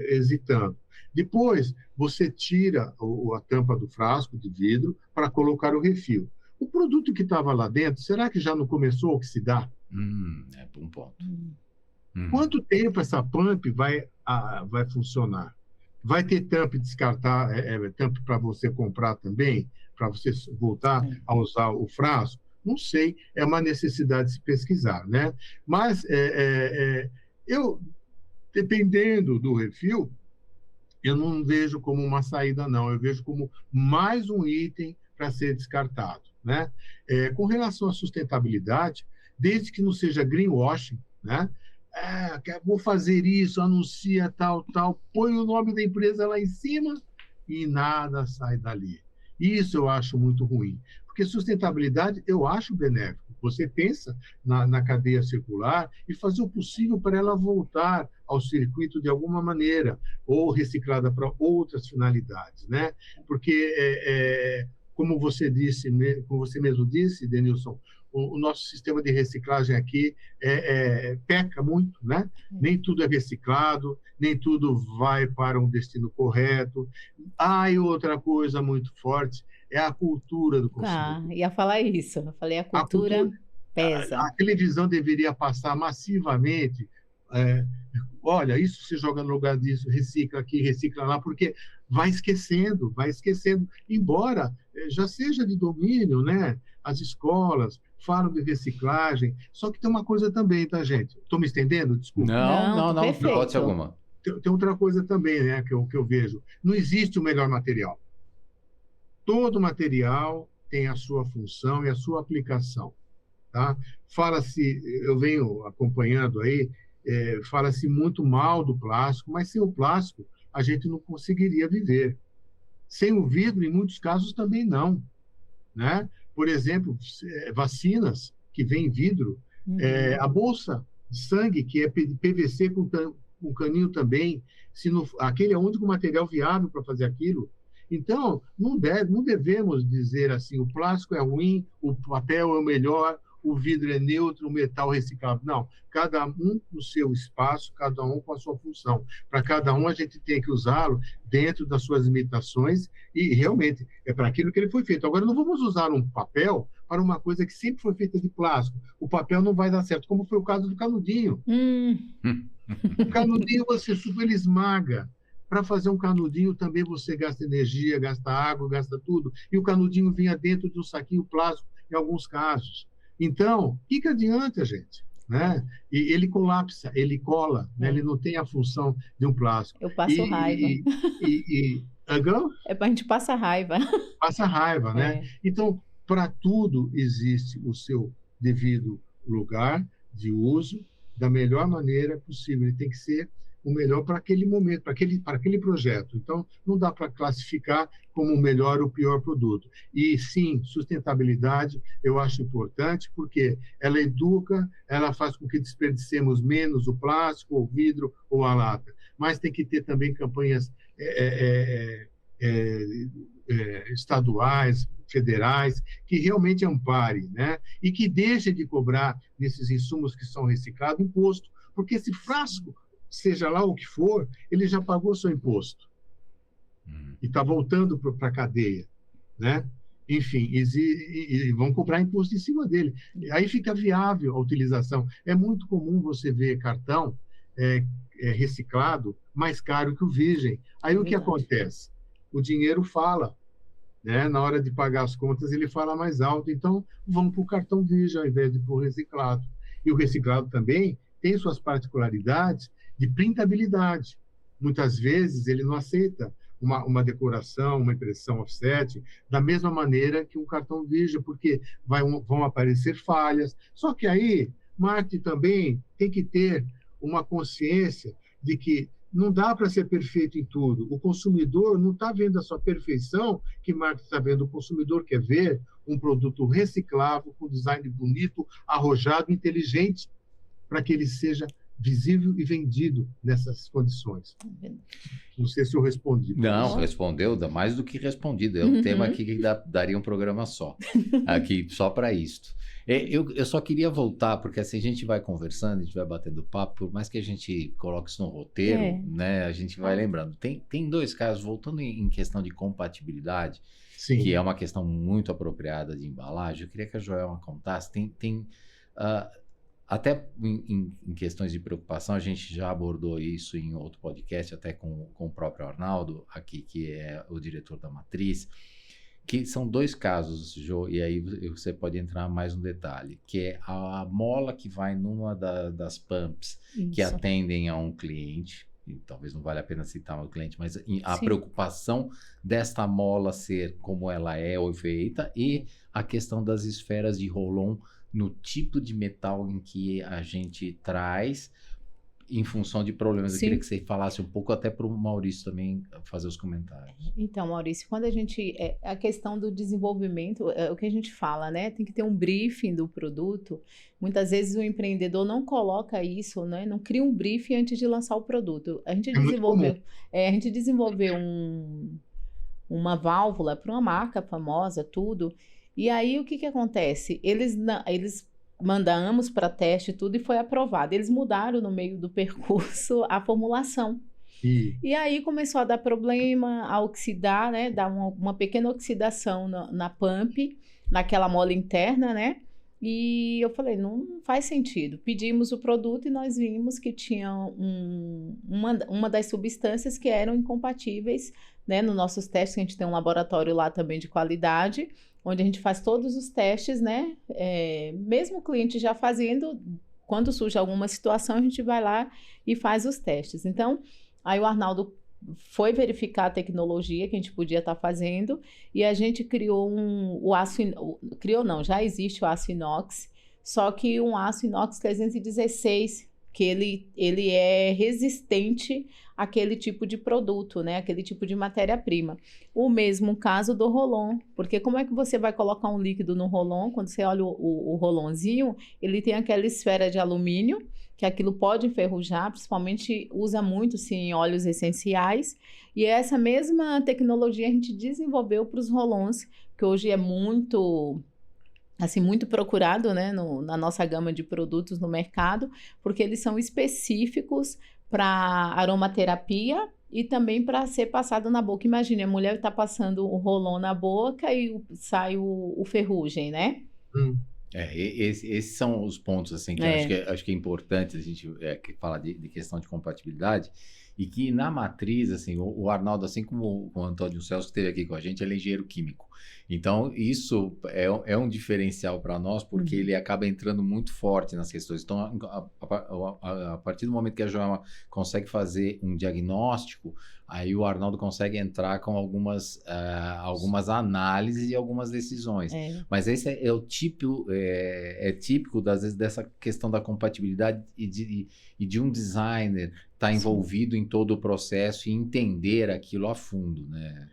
hesitando. Depois, você tira a tampa do frasco de vidro para colocar o refil. O produto que estava lá dentro, será que já não começou a oxidar?
É um ponto.
Quanto tempo essa pump vai funcionar? Vai ter tampa descartar, tampa para você comprar também, para você voltar a usar o frasco? Não sei, é uma necessidade de se pesquisar, né? Mas eu, dependendo do refil, eu não vejo como uma saída, não. Eu vejo como mais um item para ser descartado, né? Com relação à sustentabilidade, desde que não seja greenwashing, né? Vou fazer isso, anuncia tal, põe o nome da empresa lá em cima e nada sai dali. Isso eu acho muito ruim, porque sustentabilidade eu acho benéfico. Você pensa na cadeia circular e fazer o possível para ela voltar ao circuito de alguma maneira, ou reciclada para outras finalidades, né? Porque, como você mesmo disse, Denilson, o nosso sistema de reciclagem aqui peca muito, né? Nem tudo é reciclado, nem tudo vai para um destino correto. E outra coisa muito forte é a cultura do consumidor.
Ia falar isso. Eu falei, a cultura pesa.
A televisão deveria passar massivamente. Olha, isso se joga no lugar disso, recicla aqui, recicla lá, porque vai esquecendo. Embora já seja de domínio, né? As escolas falam de reciclagem, só que tem uma coisa também, tá, gente? Estou me estendendo? Desculpa.
Não, pode ser alguma.
Tem outra coisa também, né, que eu vejo. Não existe o melhor material. Todo material tem a sua função e a sua aplicação, tá? Fala-se, eu venho acompanhando aí, fala-se muito mal do plástico, mas sem o plástico a gente não conseguiria viver. Sem o vidro, em muitos casos, também não, né? Por exemplo, vacinas que vêm em vidro, a bolsa de sangue, que é PVC com um caninho também, se não, aquele é o único material viável para fazer aquilo. Então, não devemos dizer assim, o plástico é ruim, o papel é o melhor, o vidro é neutro, o metal reciclável. Não, cada um no seu espaço, cada um com a sua função. Para cada um, a gente tem que usá-lo dentro das suas limitações e, realmente, é para aquilo que ele foi feito. Agora, não vamos usar um papel para uma coisa que sempre foi feita de plástico. O papel não vai dar certo, como foi o caso do canudinho. O canudinho, você super esmaga. Para fazer um canudinho também você gasta energia, gasta água, gasta tudo. E o canudinho vinha dentro de um saquinho plástico, em alguns casos. Então, o que adianta, gente? Né? E ele colapsa, ele cola, né? Ele não tem a função de um plástico.
Eu passo raiva. É para a gente passar raiva.
Passa raiva, né? Então, para tudo existe o seu devido lugar de uso, da melhor maneira possível. Ele tem que ser o melhor para aquele momento, para aquele projeto. Então, não dá para classificar como o melhor ou o pior produto. E, sim, sustentabilidade eu acho importante, porque ela educa, ela faz com que desperdicemos menos o plástico, o vidro ou a lata. Mas tem que ter também campanhas estaduais, federais, que realmente amparem, né? E que deixem de cobrar nesses insumos que são reciclados imposto, porque esse frasco, seja lá o que for, ele já pagou seu imposto. E está voltando para a cadeia, né? Enfim, e vão cobrar imposto em cima dele. Aí fica viável a utilização. É muito comum você ver cartão reciclado mais caro que o virgem. Aí o que acontece? O dinheiro fala, né? Na hora de pagar as contas, ele fala mais alto. Então, vamos para o cartão virgem ao invés de para o reciclado. E o reciclado também tem suas particularidades de printabilidade. Muitas vezes ele não aceita uma decoração, uma impressão offset, da mesma maneira que um cartão virgem, porque vão aparecer falhas. Só que aí, marketing também tem que ter uma consciência de que não dá para ser perfeito em tudo. O consumidor não está vendo a sua perfeição que marketing está vendo. O consumidor quer ver um produto reciclável, com design bonito, arrojado, inteligente, para que ele seja visível e vendido nessas condições. Não sei se eu respondi.
Não, respondeu, mais do que respondido. É um tema aqui que daria um programa só, aqui só para isto. Eu só queria voltar, porque assim a gente vai conversando, a gente vai batendo papo, por mais que a gente coloque isso no roteiro, né, a gente vai lembrando. Tem dois casos, voltando em questão de compatibilidade,
Sim.
Que é uma questão muito apropriada de embalagem. Eu queria que a Joelma contasse. Até em questões de preocupação, a gente já abordou isso em outro podcast, até com o próprio Arnaldo, aqui, que é o diretor da Matriz, que são dois casos, Jo, e aí você pode entrar mais no detalhe, que é a mola que vai numa das pumps que atendem a um cliente, e talvez não valha a pena citar o cliente, mas a preocupação desta mola ser como ela é ou feita, e a questão das esferas de roll-on no tipo de metal em que a gente traz, em função de problemas. Eu queria que você falasse um pouco, até para o Maurício também fazer os comentários.
Então, Maurício, quando a gente... a questão do desenvolvimento, é o que a gente fala, né? Tem que ter um briefing do produto. Muitas vezes o empreendedor não coloca isso, né? Não cria um briefing antes de lançar o produto. A gente desenvolveu uma válvula para uma marca famosa, tudo. E aí, o que acontece? Eles mandamos para teste tudo e foi aprovado. Eles mudaram no meio do percurso a formulação. E aí começou a dar problema, a oxidar, né? Dar uma pequena oxidação na pump, naquela mola interna, né? E eu falei, não faz sentido. Pedimos o produto e nós vimos que tinha uma das substâncias que eram incompatíveis, né? Nos nossos testes, a gente tem um laboratório lá também de qualidade, onde a gente faz todos os testes, né? Mesmo o cliente já fazendo, quando surge alguma situação, a gente vai lá e faz os testes. Então, aí o Arnaldo foi verificar a tecnologia que a gente podia estar fazendo e a gente criou já existe o aço inox, só que um aço inox 316, que ele é resistente àquele tipo de produto, né? Aquele tipo de matéria-prima. O mesmo caso do Rolon, porque como é que você vai colocar um líquido no Rolon? Quando você olha o Rolonzinho, ele tem aquela esfera de alumínio, que aquilo pode enferrujar, principalmente usa muito sim, em óleos essenciais. E essa mesma tecnologia a gente desenvolveu para os Rolons, que hoje é muito, assim, muito procurado, né, na nossa gama de produtos no mercado, porque eles são específicos para aromaterapia e também para ser passado na boca. Imagine, a mulher está passando o Rolon na boca e sai o ferrugem, né?
Esses são os pontos assim que eu acho que é importante a gente falar de questão de compatibilidade, e que na matriz, assim, o Arnaldo, assim como o Antônio Celso que esteve aqui com a gente, ele é engenheiro químico. Então, isso é um diferencial para nós, porque ele acaba entrando muito forte nas questões. Então, a partir do momento que a Joelma consegue fazer um diagnóstico, aí o Arnaldo consegue entrar com algumas análises e algumas decisões. Mas esse é o típico, típico, às vezes, dessa questão da compatibilidade e de um designer estar envolvido em todo o processo e entender aquilo a fundo, né?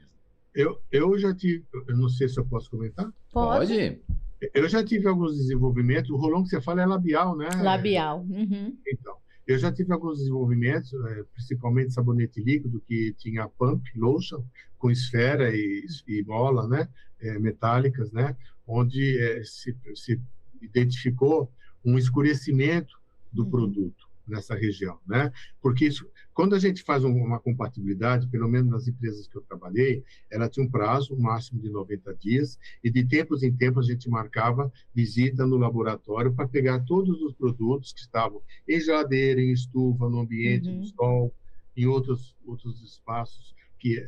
Eu já tive, eu não sei se eu posso comentar.
Pode.
Eu já tive alguns desenvolvimentos. O Rolon que você fala é labial, né?
Labial.
Então, eu já tive alguns desenvolvimentos, principalmente sabonete líquido, que tinha pump, lotion, com esfera e bola, né? Metálicas, né? Onde se identificou um escurecimento do produto nessa região, né? Porque isso, quando a gente faz uma compatibilidade, pelo menos nas empresas que eu trabalhei, ela tinha um prazo, um máximo de 90 dias, e de tempos em tempos a gente marcava visita no laboratório para pegar todos os produtos que estavam em geladeira, em estufa, no ambiente, no sol, em outros espaços que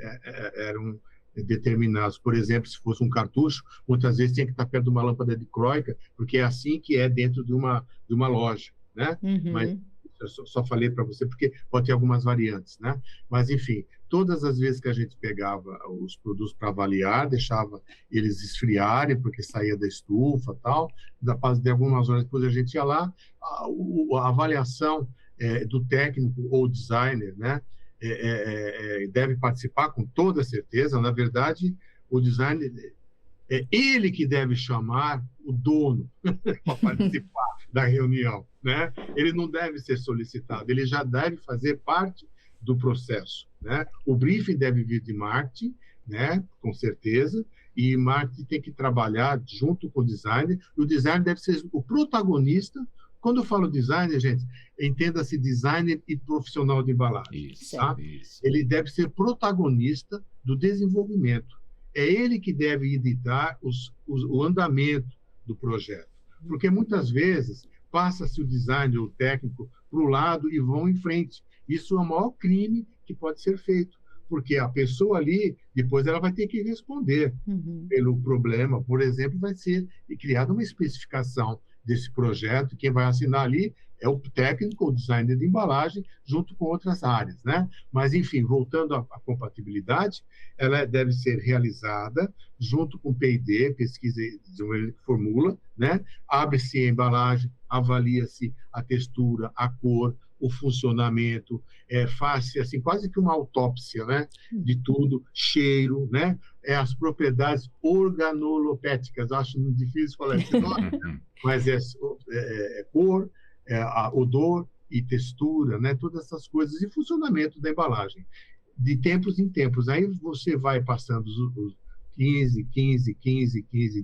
eram determinados. Por exemplo, se fosse um cartucho, muitas vezes tinha que estar perto de uma lâmpada dicróica, porque é assim que é dentro de uma loja, né? Mas eu só falei para você porque pode ter algumas variantes, né? Mas, enfim, todas as vezes que a gente pegava os produtos para avaliar, deixava eles esfriarem, porque saía da estufa e tal, de algumas horas depois a gente ia lá, a avaliação do técnico ou designer, né? Deve participar com toda certeza. Na verdade, o designer é ele que deve chamar o dono para participar da reunião, né? Ele não deve ser solicitado, ele já deve fazer parte do processo, né? O briefing deve vir de marketing, né? Com certeza, e marketing tem que trabalhar junto com o designer, e o designer deve ser o protagonista. Quando eu falo designer, gente, entenda-se designer e profissional de embalagem.
Isso,
tá?
isso.
Ele deve ser protagonista do desenvolvimento. É ele que deve editar o andamento do projeto. Porque muitas vezes passa-se o designer, o técnico, para o lado e vão em frente. Isso é o maior crime que pode ser feito. Porque a pessoa ali, depois ela vai ter que responder pelo problema. Por exemplo, vai ser criada uma especificação desse projeto. Quem vai assinar ali é o técnico, o designer de embalagem, junto com outras áreas, né? Mas, enfim, voltando à compatibilidade, ela deve ser realizada junto com o P&D, pesquisa e desenvolvimento de formula, né? Abre-se a embalagem, avalia-se a textura, a cor, o funcionamento, faz-se assim, quase que uma autópsia, né? De tudo, cheiro, né? As propriedades organolopéticas, acho muito difícil falar esse nome, mas cor, odor e textura, né? Todas essas coisas, e funcionamento da embalagem, de tempos em tempos. Aí você vai passando os 15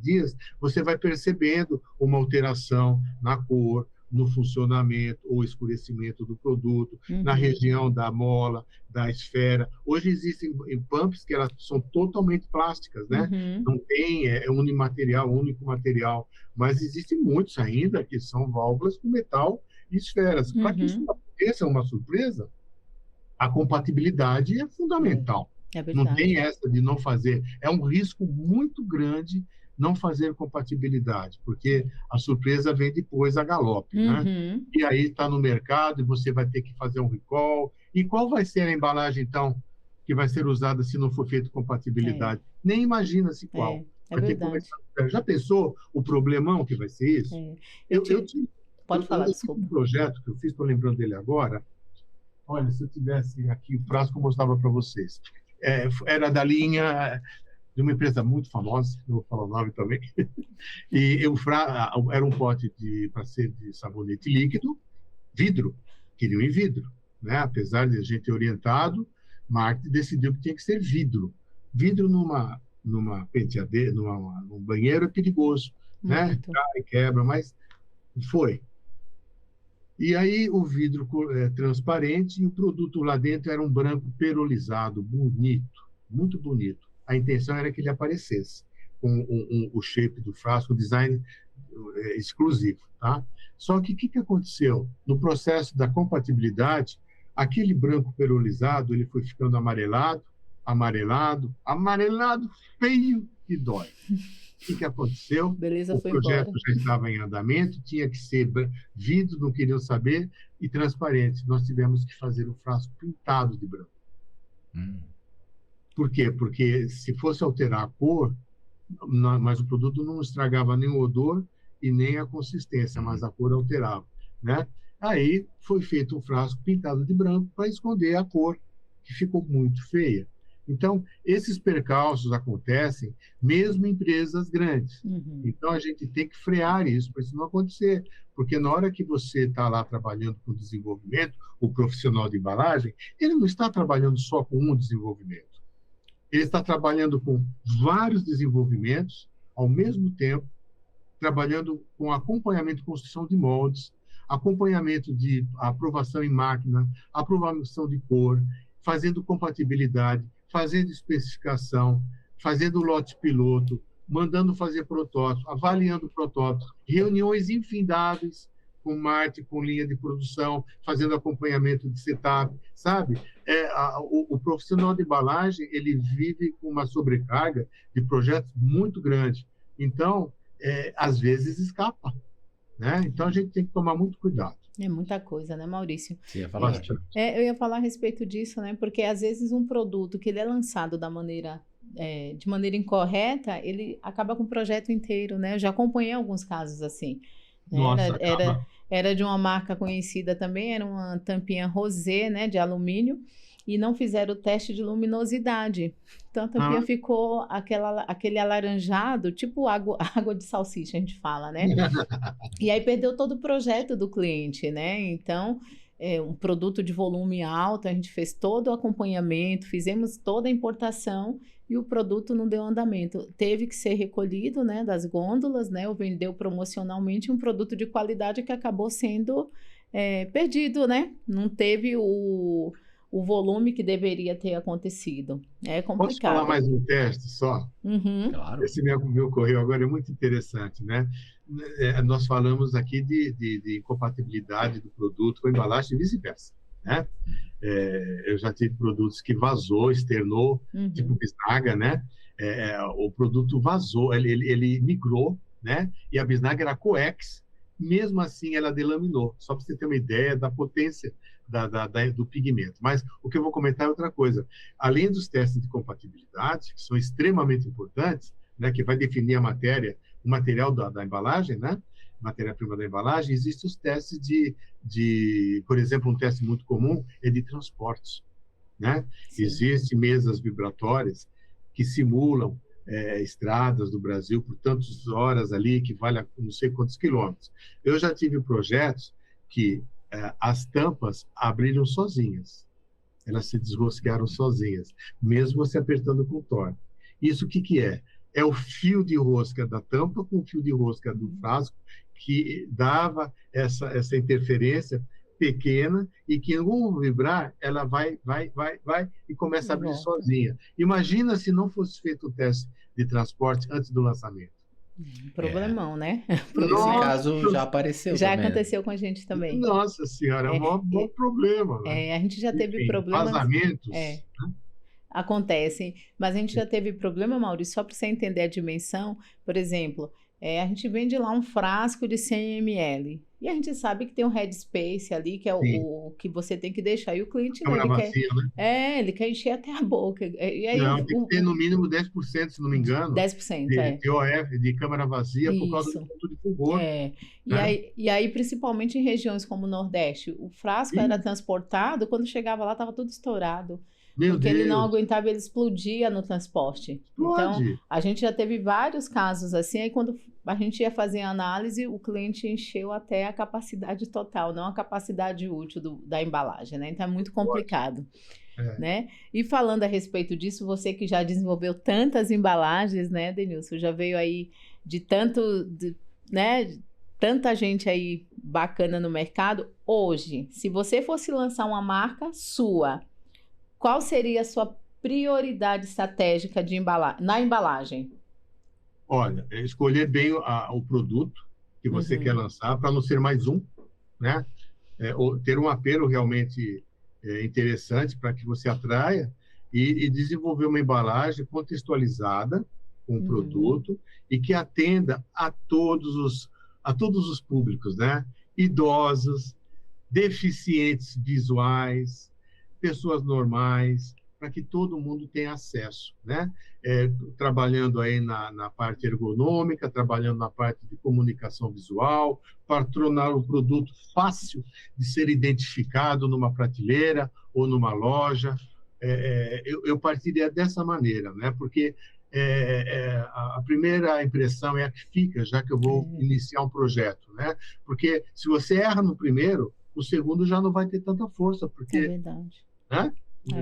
dias, você vai percebendo uma alteração na cor, no funcionamento ou escurecimento do produto, na região da mola, da esfera. Hoje existem pumps que elas são totalmente plásticas, né? Não tem, unimaterial, único material, mas existem muitos ainda que são válvulas com metal e esferas. Para que isso aconteça uma surpresa, a compatibilidade é fundamental. Não tem essa de não fazer. É um risco muito grande não fazer compatibilidade, porque a surpresa vem depois a galope, né? E aí está no mercado e você vai ter que fazer um recall. E qual vai ser a embalagem, então, que vai ser usada se não for feita compatibilidade? Nem imagina-se qual.
Verdade.
Já pensou o problemão que vai ser isso?
Pode falar,
Um
desculpa.
projeto que eu fiz, estou lembrando dele agora. Olha, se eu tivesse aqui o frasco, eu mostrava para vocês. Era da linha de uma empresa muito famosa, não vou falar o nome também. E era um pote para ser de sabonete líquido, vidro, queriam em vidro, né? Apesar de a gente ter orientado, marketing decidiu que tinha que ser vidro. Vidro numa penteadeira, num banheiro é perigoso, né? Cai, quebra, mas foi. E aí o vidro transparente e o produto lá dentro era um branco perolizado, bonito, muito bonito. A intenção era que ele aparecesse com o shape do frasco, o design exclusivo, tá? Só que o que aconteceu? No processo da compatibilidade, aquele branco perolizado, ele foi ficando amarelado, feio e dói. O que aconteceu?
Beleza,
o projeto já estava em andamento, tinha que ser vidro, não queriam saber, e transparente. Nós tivemos que fazer o frasco pintado de branco. Por quê? Porque se fosse alterar a cor, mas o produto não estragava nem o odor e nem a consistência, mas a cor alterava, né? Aí foi feito um frasco pintado de branco para esconder a cor, que ficou muito feia. Então, esses percalços acontecem mesmo em empresas grandes. Então, a gente tem que frear isso para isso não acontecer. Porque na hora que você está lá trabalhando com desenvolvimento, o profissional de embalagem, ele não está trabalhando só com um desenvolvimento. Ele está trabalhando com vários desenvolvimentos ao mesmo tempo, trabalhando com acompanhamento de construção de moldes, acompanhamento de aprovação em máquina, aprovação de cor, fazendo compatibilidade, fazendo especificação, fazendo lote piloto, mandando fazer protótipo, avaliando protótipo, reuniões infindáveis com marketing, com linha de produção, fazendo acompanhamento de setup, sabe? O profissional de embalagem, ele vive com uma sobrecarga de projetos muito grande. Então, às vezes escapa, né? Então, a gente tem que tomar muito cuidado.
É muita coisa, né, Maurício?
Você ia falar?
Eu ia falar a respeito disso, né? Porque às vezes um produto que ele é lançado de maneira incorreta, ele acaba com o projeto inteiro, né? Eu já acompanhei alguns casos assim.
Nossa,
era de uma marca conhecida também, era uma tampinha rosé, né, de alumínio, e não fizeram o teste de luminosidade. Então a tampinha ficou aquele alaranjado, tipo água de salsicha, a gente fala, né? E aí perdeu todo o projeto do cliente, né? Então, um produto de volume alto, a gente fez todo o acompanhamento, fizemos toda a importação e o produto não deu andamento. Teve que ser recolhido, né, das gôndolas, né? Ou vendeu promocionalmente um produto de qualidade que acabou sendo perdido, né? Não teve o volume que deveria ter acontecido. É complicado.
Posso falar mais um teste só?
Claro.
Esse me ocorreu agora, é muito interessante, né? Nós falamos aqui de incompatibilidade do produto com a embalagem e vice-versa, né? Eu já tive produtos que vazou, externou, tipo bisnaga, né? O produto vazou, ele migrou, né? E a bisnaga era coex, mesmo assim ela delaminou, só para você ter uma ideia da potência do pigmento. Mas o que eu vou comentar é outra coisa. Além dos testes de compatibilidade, que são extremamente importantes, né, que vai definir a matéria, o material da embalagem, né, matéria-prima da embalagem, existem os testes por exemplo, um teste muito comum é de transportes, né? Existem mesas vibratórias que simulam estradas do Brasil por tantas horas ali, que vale a não sei quantos quilômetros. Eu já tive projetos que as tampas abriram sozinhas. Elas se desrosquearam sozinhas, mesmo você apertando com torque. Isso o que é? É o fio de rosca da tampa com o fio de rosca do frasco que dava essa interferência pequena e que, em algum vibrar, ela vai e começa a abrir sozinha. Imagina se não fosse feito o teste de transporte antes do lançamento.
Problemão, né?
Esse caso já apareceu
Já
também.
aconteceu com a gente também.
Nossa Senhora, é um maior problema. Né?
A gente já teve problemas...
Vazamentos.
Acontecem, mas a gente já teve problema, Maurício, só para você entender a dimensão. Por exemplo, a gente vende lá um frasco de 100 ml. E a gente sabe que tem um headspace ali, que é
Sim.
o que você tem que deixar. E o cliente, né,
Câmara
ele quer,
vazia, né?
ele quer encher até a boca. E aí
Não, tem que ter no mínimo 10%, se não me engano,
10%,
de OF, de câmara vazia, por causa do
Isso.
ponto de fulgor,
É.
né?
E aí, principalmente em regiões como o Nordeste, o frasco era
Sim.
transportado, quando chegava lá estava tudo estourado.
Meu
Porque ele não
Deus,
aguentava, ele explodia no transporte. Então,
pode.
a gente já teve vários casos assim, aí quando a gente ia fazer a análise, o cliente encheu até a capacidade total, não a capacidade útil da embalagem, né? Então é muito complicado,
É.
né? E falando a respeito disso, você que já desenvolveu tantas embalagens, né, Denilson, já veio aí de né, tanta gente aí bacana no mercado. Hoje, se você fosse lançar uma marca sua, qual seria a sua prioridade estratégica na embalagem?
Olha, escolher bem o produto que você quer lançar para não ser mais um, né? Ou ter um apelo realmente interessante para que você atraia e desenvolver uma embalagem contextualizada com o produto e que atenda a todos os públicos, né? Idosos, deficientes visuais, pessoas normais, para que todo mundo tenha acesso, né? Trabalhando aí na parte ergonômica, trabalhando na parte de comunicação visual, para tornar o produto fácil de ser identificado numa prateleira ou numa loja. Eu partiria dessa maneira, né? Porque a primeira impressão é a que fica, já que eu vou iniciar um projeto, né? Porque se você erra no primeiro, o segundo já não vai ter tanta força, porque,
É verdade.
né?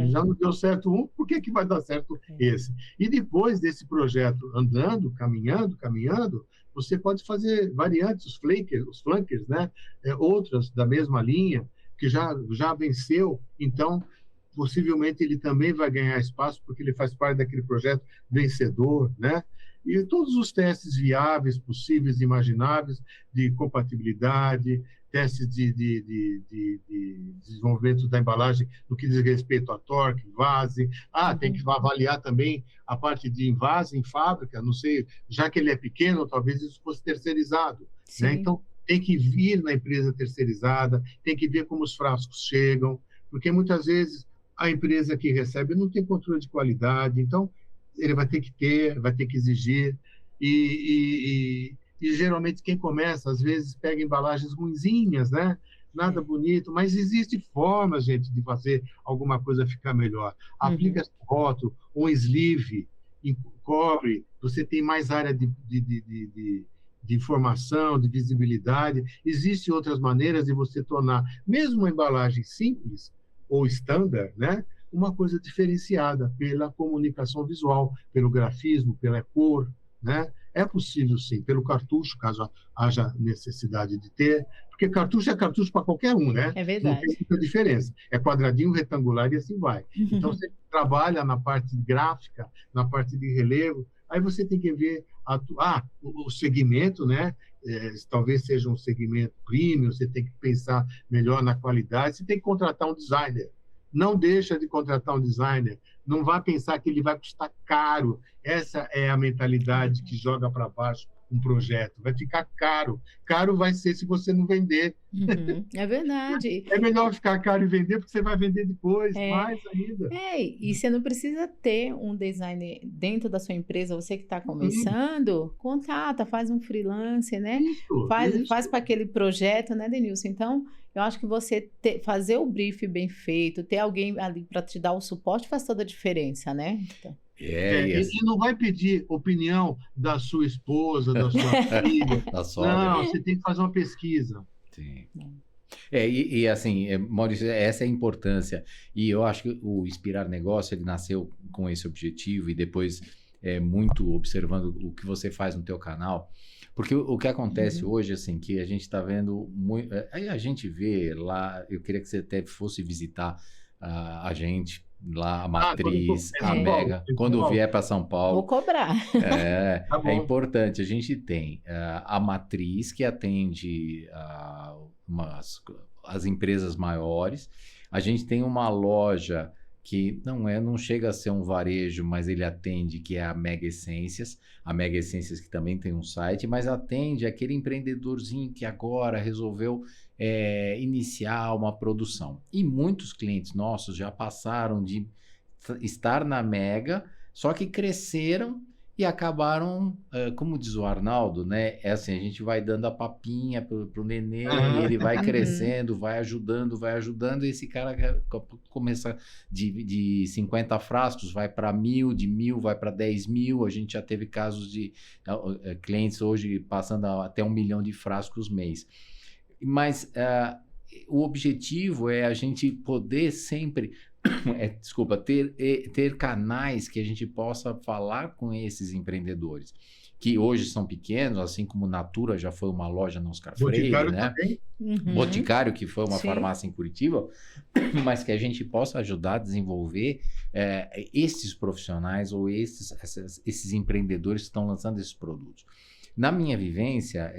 Já não deu certo um, por que vai dar certo esse? E depois desse projeto andando, caminhando, você pode fazer variantes, os flankers, né? Outras da mesma linha, que já venceu, então possivelmente ele também vai ganhar espaço, porque ele faz parte daquele projeto vencedor, né? E todos os testes viáveis, possíveis, imagináveis, de compatibilidade, testes de desenvolvimento da embalagem no que diz respeito a torque, envase. Tem que avaliar também a parte de envase em fábrica, não sei, já que ele é pequeno, talvez isso fosse terceirizado, né? Então, tem que vir na empresa terceirizada, tem que ver como os frascos chegam, porque muitas vezes a empresa que recebe não tem controle de qualidade, então ele vai ter que exigir, e geralmente quem começa, às vezes, pega embalagens ruinzinhas, né? Nada bonito, mas existe formas, gente, de fazer alguma coisa ficar melhor. Aplica esse rótulo, um sleeve, cobre, você tem mais área de informação, de visibilidade. Existem outras maneiras de você tornar, mesmo uma embalagem simples, ou standard, né? Uma coisa diferenciada pela comunicação visual, pelo grafismo, pela cor, né? É possível, sim, pelo cartucho, caso haja necessidade de ter, porque cartucho é cartucho para qualquer um, né?
É verdade.
Não tem muita diferença. É quadradinho, retangular e assim vai. Então, você trabalha na parte gráfica, na parte de relevo, aí você tem que ver o segmento, né? Talvez seja um segmento premium, você tem que pensar melhor na qualidade, você tem que contratar um designer. Não deixa de contratar um designer, não vá pensar que ele vai custar caro. Essa é a mentalidade que joga para baixo um projeto. Vai ficar caro. Caro vai ser se você não vender.
É verdade.
É melhor ficar caro e vender, porque você vai vender depois, mais ainda.
E você não precisa ter um designer dentro da sua empresa, você que está começando, contata, faz um freelance, né? Faz para aquele projeto, né, Denilson? Então, eu acho que você fazer o brief bem feito, ter alguém ali para te dar o suporte faz toda a diferença, né? Então.
E não vai pedir opinião da sua esposa, da sua filha.
Da sogra.
Não, você tem que fazer uma pesquisa.
Sim. E assim, Maurício, essa é a importância. E eu acho que o Inspirar Negócio, ele nasceu com esse objetivo e depois muito observando o que você faz no teu canal. Porque o que acontece hoje, assim, que a gente está vendo muito... Aí a gente vê lá, eu queria que você até fosse visitar a gente lá, a Matriz, a Mega, quando vier para São Paulo.
Vou cobrar.
É importante. A gente tem a Matriz, que atende as empresas maiores. A gente tem uma loja que não chega a ser um varejo, mas ele atende, que é a Mega Essências, que também tem um site, mas atende aquele empreendedorzinho que agora resolveu iniciar uma produção. E muitos clientes nossos já passaram de estar na Mega, só que cresceram e acabaram, como diz o Arnaldo, né? É assim, a gente vai dando a papinha pro nenê, e ele vai crescendo, vai ajudando, e esse cara começa de 50 frascos, vai para 1.000, de 1.000 vai para 10.000, a gente já teve casos de clientes hoje passando até 1 milhão de frascos mês. Mas o objetivo é a gente poder sempre... ter canais que a gente possa falar com esses empreendedores, que hoje são pequenos, assim como Natura já foi uma loja na Oscar Freire, né?
Também.
Boticário, que foi uma
Sim.
farmácia em Curitiba, mas que a gente possa ajudar a desenvolver esses profissionais ou esses empreendedores que estão lançando esses produtos. Na minha vivência,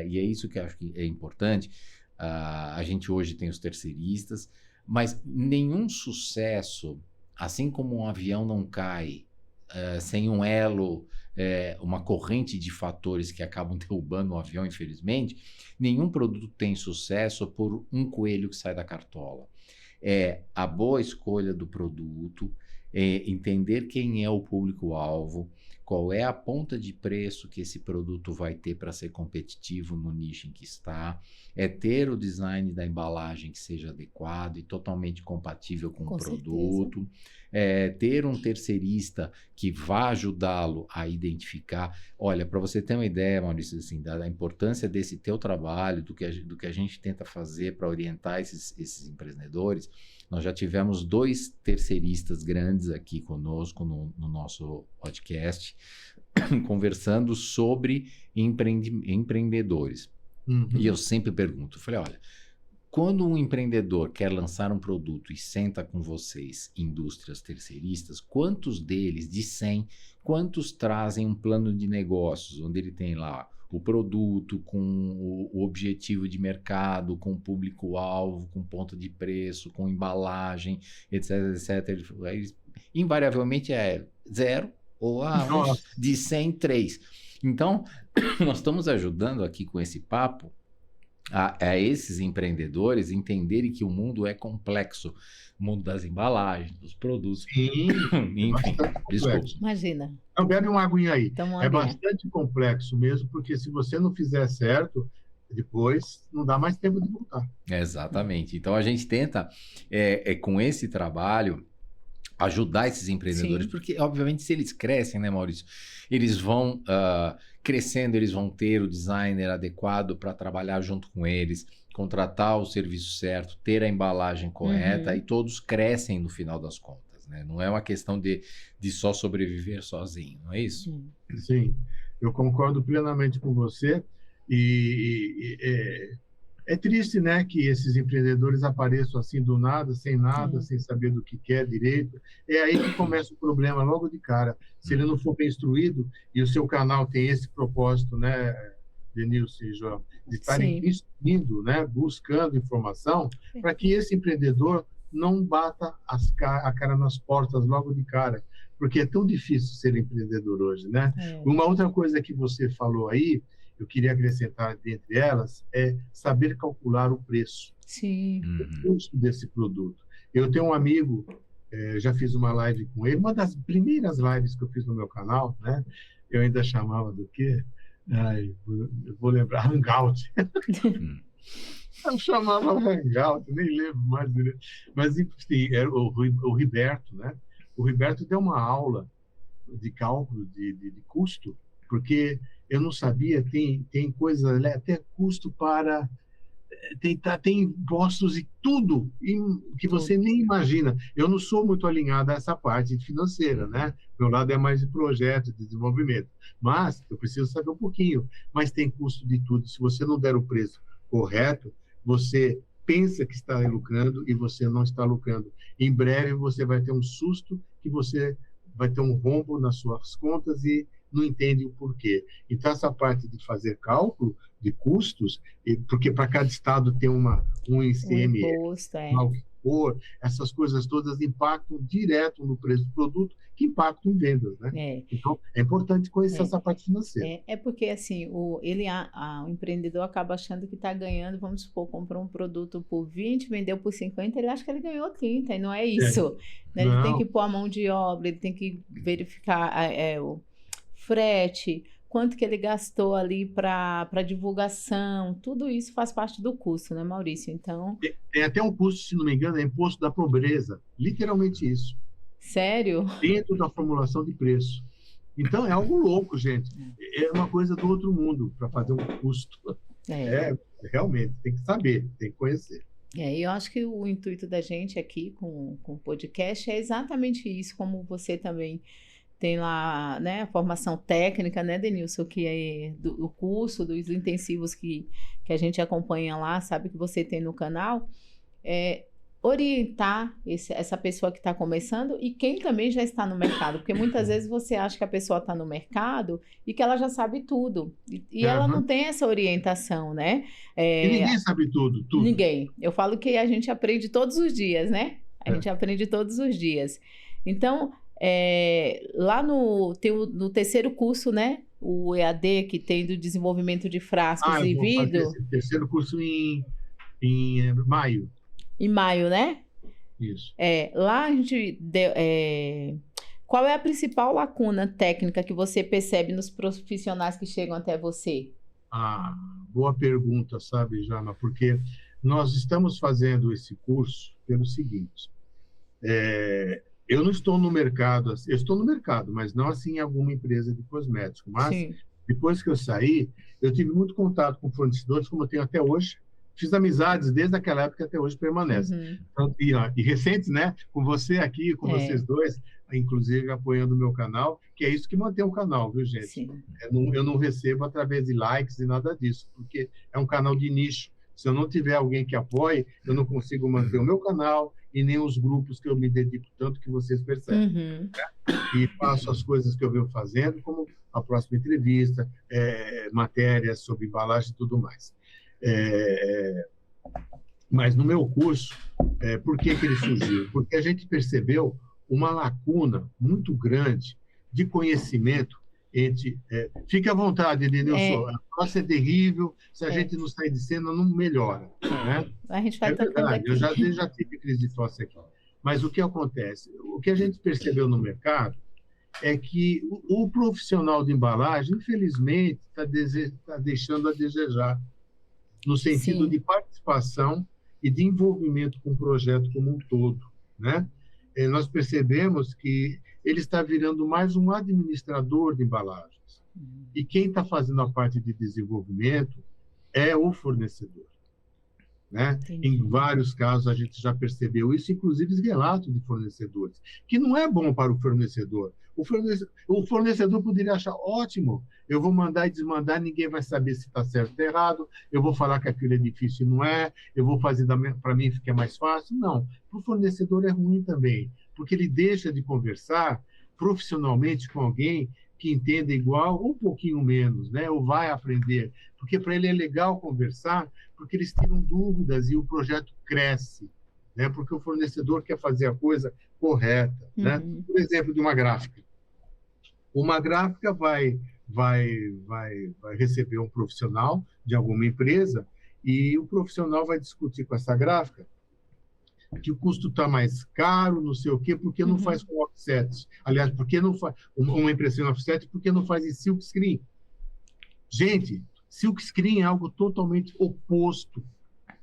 e é isso que eu acho que é importante, a gente hoje tem os terceiristas, mas nenhum sucesso, assim como um avião não cai sem um elo, uma corrente de fatores que acabam derrubando o avião, infelizmente, nenhum produto tem sucesso por um coelho que sai da cartola. É a boa escolha do produto, entender quem é o público-alvo, qual é a ponta de preço que esse produto vai ter para ser competitivo no nicho em que está, ter o design da embalagem que seja adequado e totalmente compatível com o produto, ter um terceirista que vá ajudá-lo a identificar. Olha, para você ter uma ideia, Maurício, assim, da importância desse teu trabalho, do que a gente tenta fazer para orientar esses empreendedores, nós já tivemos 2 terceiristas grandes aqui conosco no nosso podcast, conversando sobre empreendedores. E eu sempre pergunto, falei, olha, quando um empreendedor quer lançar um produto e senta com vocês, indústrias terceiristas, quantos deles, de 100, quantos trazem um plano de negócios, onde ele tem lá o produto com o objetivo de mercado, com público-alvo, com ponto de preço, com embalagem, etc, etc. Invariavelmente é 0 ou de 100, 3. Então, nós estamos ajudando aqui com esse papo a esses empreendedores entenderem que o mundo é complexo. O mundo das embalagens, dos produtos.
Sim,
enfim, desculpa.
Imagina.
Então, bebe uma aguinha aí.
Então,
é bastante complexo mesmo, porque se você não fizer certo, depois não dá mais tempo de voltar.
Exatamente. Então, a gente tenta, com esse trabalho, ajudar esses empreendedores, porque, obviamente, se eles crescem, né, Maurício? Eles vão crescendo, eles vão ter o designer adequado para trabalhar junto com eles, contratar o serviço certo, ter a embalagem correta, e todos crescem no final das contas, né? Não é uma questão de só sobreviver sozinho, não é isso?
Sim, eu concordo plenamente com você. É triste, né, que esses empreendedores apareçam assim do nada, sem saber do que quer direito. É aí que começa o problema logo de cara. Se ele não for bem instruído, e o seu canal tem esse propósito, né, Denilson e João, de estarem instruindo, né, buscando informação, para que esse empreendedor não bata a cara nas portas logo de cara, porque é tão difícil ser empreendedor hoje, né? Uma outra coisa que você falou aí, eu queria acrescentar dentre elas, é saber calcular o preço.
Sim.
O custo desse produto. Eu tenho um amigo, já fiz uma live com ele, uma das primeiras lives que eu fiz no meu canal, né? Eu ainda chamava do quê? Eu vou lembrar, Hangout. Eu chamava Hangout, nem lembro mais direito. Mas, enfim, era o Riberto, né? O Riberto deu uma aula de cálculo de custo, porque eu não sabia, tem coisas, até custo para... Tem impostos e tudo que você nem imagina. Eu não sou muito alinhado a essa parte financeira, né? Meu lado é mais de projeto, de desenvolvimento. Mas eu preciso saber um pouquinho. Mas tem custo de tudo. Se você não der o preço correto, você pensa que está lucrando e você não está lucrando. Em breve você vai ter um susto, que você vai ter um rombo nas suas contas e não entendem o porquê. Então, essa parte de fazer cálculo de custos, porque para cada estado tem um
O
ICMS,
imposto,
o que for, essas coisas todas impactam direto no preço do produto, que impactam em vendas, né?
é.
Então, é importante conhecer essa parte financeira.
É porque assim, o empreendedor acaba achando que está ganhando, vamos supor, comprou um produto por 20, vendeu por 50, ele acha que ele ganhou 30, e não é isso. Né? Ele tem
Não.
que pôr a mão de obra, ele tem que verificar o frete, quanto que ele gastou ali para divulgação, tudo isso faz parte do custo, né, Maurício? Então,
Tem até um custo, se não me engano, é imposto da pobreza, literalmente isso,
sério?
dentro da formulação de preço. Então, é algo louco, gente. É uma coisa do outro mundo para fazer um custo. Realmente, tem que saber, tem que conhecer.
E eu acho que o intuito da gente aqui com o podcast é exatamente isso, como você também tem lá, né, a formação técnica, né, Denilson, que é do curso, dos intensivos que a gente acompanha lá, sabe que você tem no canal, orientar essa pessoa que está começando e quem também já está no mercado, porque muitas vezes você acha que a pessoa está no mercado e que ela já sabe tudo, e ela não tem essa orientação, né?
E ninguém sabe tudo.
Ninguém. Eu falo que a gente aprende todos os dias, né? A gente aprende todos os dias. Então, lá no terceiro curso, né? O EAD, que tem do desenvolvimento de frascos e vidro.
Eu vou fazer esse terceiro curso em maio.
Em maio, né?
Isso.
Lá a gente qual é a principal lacuna técnica que você percebe nos profissionais que chegam até você?
Boa pergunta, sabe, Jana? Porque nós estamos fazendo esse curso pelo seguinte. Eu não estou no mercado, eu estou no mercado, mas não assim em alguma empresa de cosméticos. Mas, sim, depois que eu saí, eu tive muito contato com fornecedores, como eu tenho até hoje. Fiz amizades desde aquela época até hoje permanecem. Então, e recentes, né? Com você aqui, com vocês dois, inclusive apoiando o meu canal, que é isso que mantém o canal, viu, gente? Sim. Eu não recebo através de likes e nada disso, porque é um canal de nicho. Se eu não tiver alguém que apoie, eu não consigo manter o meu canal e nem os grupos que eu me dedico tanto que vocês percebem. Né? E faço as coisas que eu venho fazendo, como a próxima entrevista, matérias sobre embalagem e tudo mais. Mas no meu curso, por que ele surgiu? Porque a gente percebeu uma lacuna muito grande de conhecimento fique à vontade, Denilson. A nossa é terrível, se a gente não sair de cena, não melhora. Né? A gente vai verdade, aqui. Eu já tive crise de tosse aqui. Mas o que acontece? O que a gente percebeu no mercado é que o profissional de embalagem, infelizmente, está deixando a desejar, no sentido de participação e de envolvimento com o projeto como um todo. Né? Nós percebemos que ele está virando mais um administrador de embalagens. E quem está fazendo a parte de desenvolvimento é o fornecedor. Né? Em vários casos a gente já percebeu isso, inclusive relatos de fornecedores, que não é bom para o fornecedor. O fornecedor poderia achar ótimo, eu vou mandar e desmandar, ninguém vai saber se está certo ou errado, eu vou falar que aquilo é difícil e não é, eu vou fazer para mim que é mais fácil. Não, para o fornecedor é ruim também, porque ele deixa de conversar profissionalmente com alguém que entenda igual ou um pouquinho menos, né? Ou vai aprender, porque para ele é legal conversar, porque eles tiram dúvidas e o projeto cresce, né? Porque o fornecedor quer fazer a coisa correta, né? Por exemplo, de uma gráfica. Uma gráfica vai receber um profissional de alguma empresa e o profissional vai discutir com essa gráfica que o custo está mais caro, não sei o quê, porque não faz com offset. Aliás, porque não faz uma impressão offset, porque não faz em silk screen. Gente, silk screen é algo totalmente oposto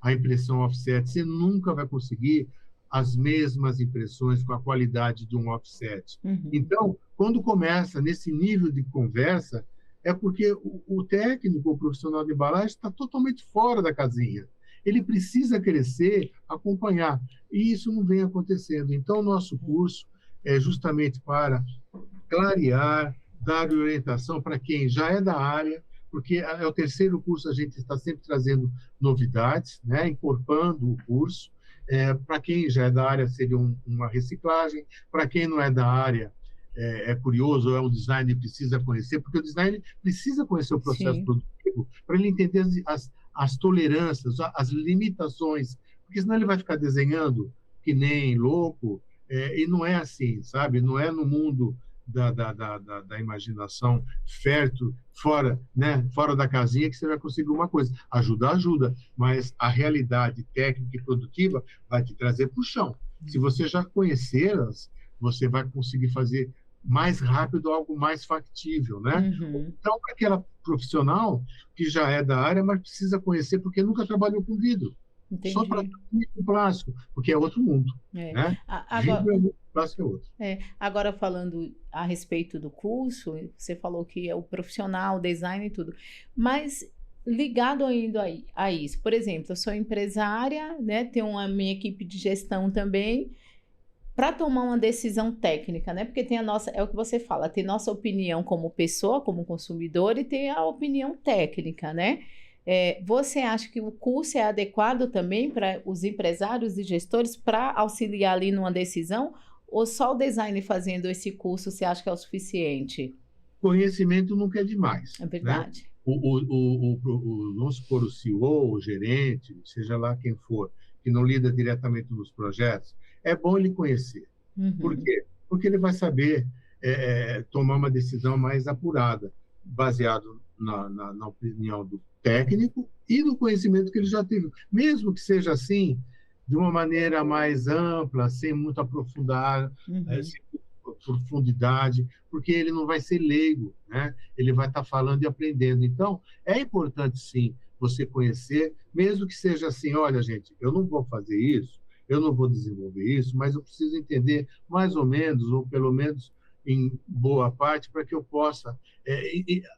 à impressão offset. Você nunca vai conseguir as mesmas impressões com a qualidade de um offset. Então, quando começa nesse nível de conversa, é porque o técnico, o profissional de embalagem, está totalmente fora da casinha. Ele precisa crescer, acompanhar, e isso não vem acontecendo. Então, o nosso curso é justamente para clarear, dar orientação para quem já é da área, porque é o terceiro curso, a gente está sempre trazendo novidades, né, incorporando o curso. Para quem já é da área, seria uma reciclagem. Para quem não é da área, é curioso, ou é um design que precisa conhecer, porque o design precisa conhecer o processo
Sim.
produtivo para ele entender as tolerâncias, as limitações, porque senão ele vai ficar desenhando que nem louco, e não é assim, sabe? Não é no mundo da imaginação fértil, fora, né? Fora da casinha que você vai conseguir uma coisa. Ajuda, mas a realidade técnica e produtiva vai te trazer para o chão. Se você já conhecê-las, você vai conseguir fazer mais rápido algo mais factível, né?
Uhum.
Então, para aquela profissional que já é da área, mas precisa conhecer porque nunca trabalhou com vidro. Só para
Entendi.
com plástico, porque é outro mundo,
É.
né?
Agora,
Vidro é um, plástico é outro.
agora falando a respeito do curso, você falou que é o profissional, design e tudo, mas ligado ainda a isso, por exemplo, eu sou empresária, né? Tenho a minha equipe de gestão também, para tomar uma decisão técnica, né? Porque tem a nossa, é o que você fala, tem nossa opinião como pessoa, como consumidor, e tem a opinião técnica, né? Você acha que o curso é adequado também para os empresários e gestores para auxiliar ali numa decisão? Ou só o design fazendo esse curso você acha que é o suficiente?
Conhecimento nunca é demais,
É
né?
verdade.
Vamos supor, o CEO, o gerente, seja lá quem for, que não lida diretamente nos projetos, é bom ele conhecer. Por
Uhum,
quê? Porque ele vai saber tomar uma decisão mais apurada, baseado na opinião do técnico e no conhecimento que ele já teve. Mesmo que seja assim, de uma maneira mais ampla, sem muito aprofundar,
uhum,
sem profundidade, porque ele não vai ser leigo, né? Ele vai estar falando e aprendendo. Então, é importante, sim, você conhecer, mesmo que seja assim, olha, gente, eu não vou fazer isso, eu não vou desenvolver isso, mas eu preciso entender mais ou menos, ou pelo menos em boa parte, para que eu possa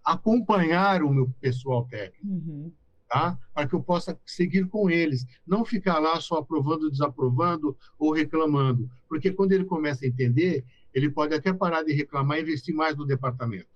acompanhar o meu pessoal técnico,
uhum.
tá? Para que eu possa seguir com eles, não ficar lá só aprovando, desaprovando ou reclamando, porque quando ele começa a entender, ele pode até parar de reclamar e investir mais no departamento,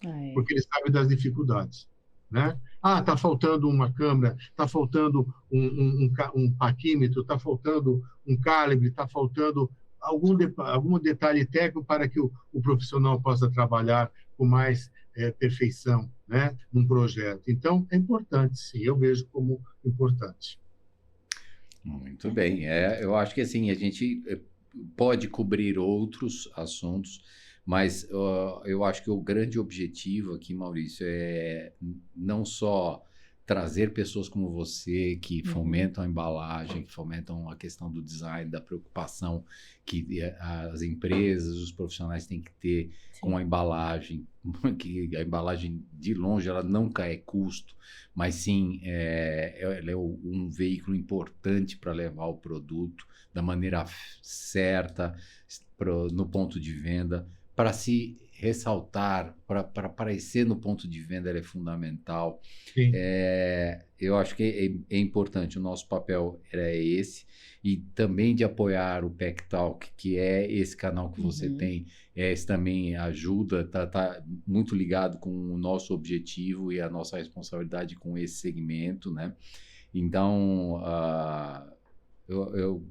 É.
porque ele sabe das dificuldades, né? Ah, está faltando uma câmera, está faltando um paquímetro, está faltando um calibre, está faltando algum detalhe técnico para que o profissional possa trabalhar com mais perfeição, né, num projeto. Então, é importante, sim, eu vejo como importante.
Muito bem. Eu acho que assim, a gente pode cobrir outros assuntos, mas eu acho que o grande objetivo aqui, Maurício, é não só trazer pessoas como você que
Uhum.
fomentam a embalagem, que fomentam a questão do design, da preocupação que as empresas, os profissionais têm que ter com a
Sim.
embalagem, que a embalagem de longe ela nunca é custo, mas sim ela é um veículo importante para levar o produto da maneira certa no ponto de venda, para se ressaltar, para aparecer no ponto de venda, ela é fundamental.
Sim.
Eu acho que é importante, o nosso papel é esse, e também de apoiar o Pack Talk, que é esse canal que você
Uhum.
tem, esse também ajuda, tá muito ligado com o nosso objetivo e a nossa responsabilidade com esse segmento, né? Então,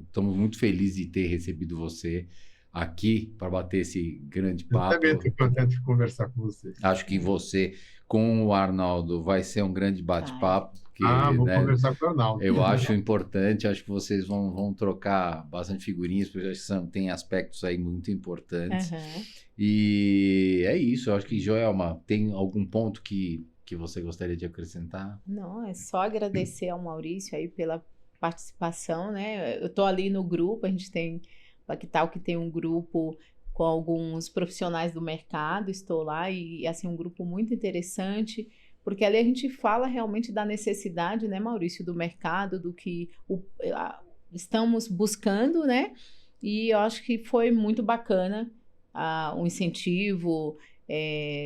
estamos muito felizes de ter recebido você aqui para bater esse grande
Eu também
papo.
estou contente de conversar com você.
Acho que
É.
você com o Arnaldo vai ser um grande
Vai.
bate-papo,
Ah,
porque,
vou
né,
conversar com o Arnaldo.
eu acho importante, acho que vocês vão trocar bastante figurinhas, porque eu acho que tem aspectos aí muito importantes.
Aham.
E é isso, eu acho que, Joelma, tem algum ponto que você gostaria de acrescentar?
Não, é só agradecer ao Maurício aí pela participação, né? Eu tô ali no grupo, a gente tem, que tal que tem um grupo com alguns profissionais do mercado, estou lá e assim um grupo muito interessante, porque ali a gente fala realmente da necessidade, né, Maurício, do mercado, do que estamos buscando, né? E eu acho que foi muito bacana o incentivo.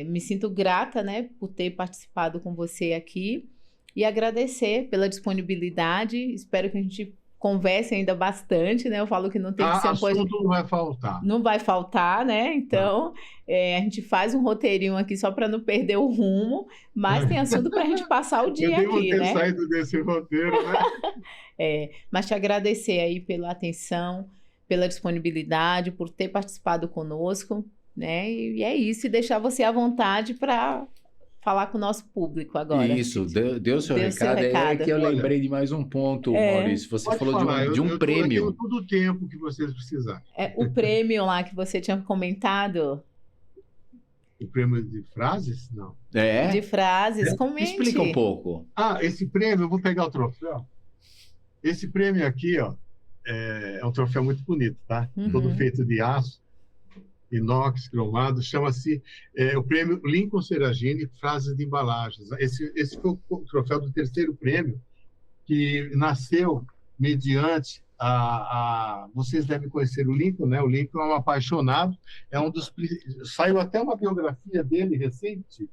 Me sinto grata, né, por ter participado com você aqui e agradecer pela disponibilidade. Espero que a gente converse ainda bastante, né? Eu falo que não tem que ser um podcast,
Assunto não vai faltar.
não vai faltar, né?
Tá?
Então, a gente faz um roteirinho aqui só para não perder o rumo, mas tem assunto para a gente passar o
Eu
dia
devo
aqui,
ter
né?
saído desse roteiro, né?
Mas te agradecer aí pela atenção, pela disponibilidade, por ter participado conosco. né? E é isso, e deixar você à vontade para falar com o nosso público agora.
Isso, deu seu
Deu seu
recado. É
recado.
que eu
Olha,
lembrei de mais um ponto, Maurício. Você
pode
falou
falar,
de um
eu tenho
prêmio.
todo o tempo que vocês precisarem.
O prêmio lá que você tinha comentado,
O prêmio de frases? Não.
de frases,
É?
comente.
Explica um pouco.
Esse prêmio, eu vou pegar o troféu. Esse prêmio aqui, ó, é um troféu muito bonito, tá?
Uhum.
Todo feito de aço, inox, cromado. Chama-se o prêmio Lincoln Seragini, Frases de Embalagens. Esse foi o troféu do terceiro prêmio, que nasceu mediante vocês devem conhecer o Lincoln, né? O Lincoln é um apaixonado, saiu até uma biografia dele recente,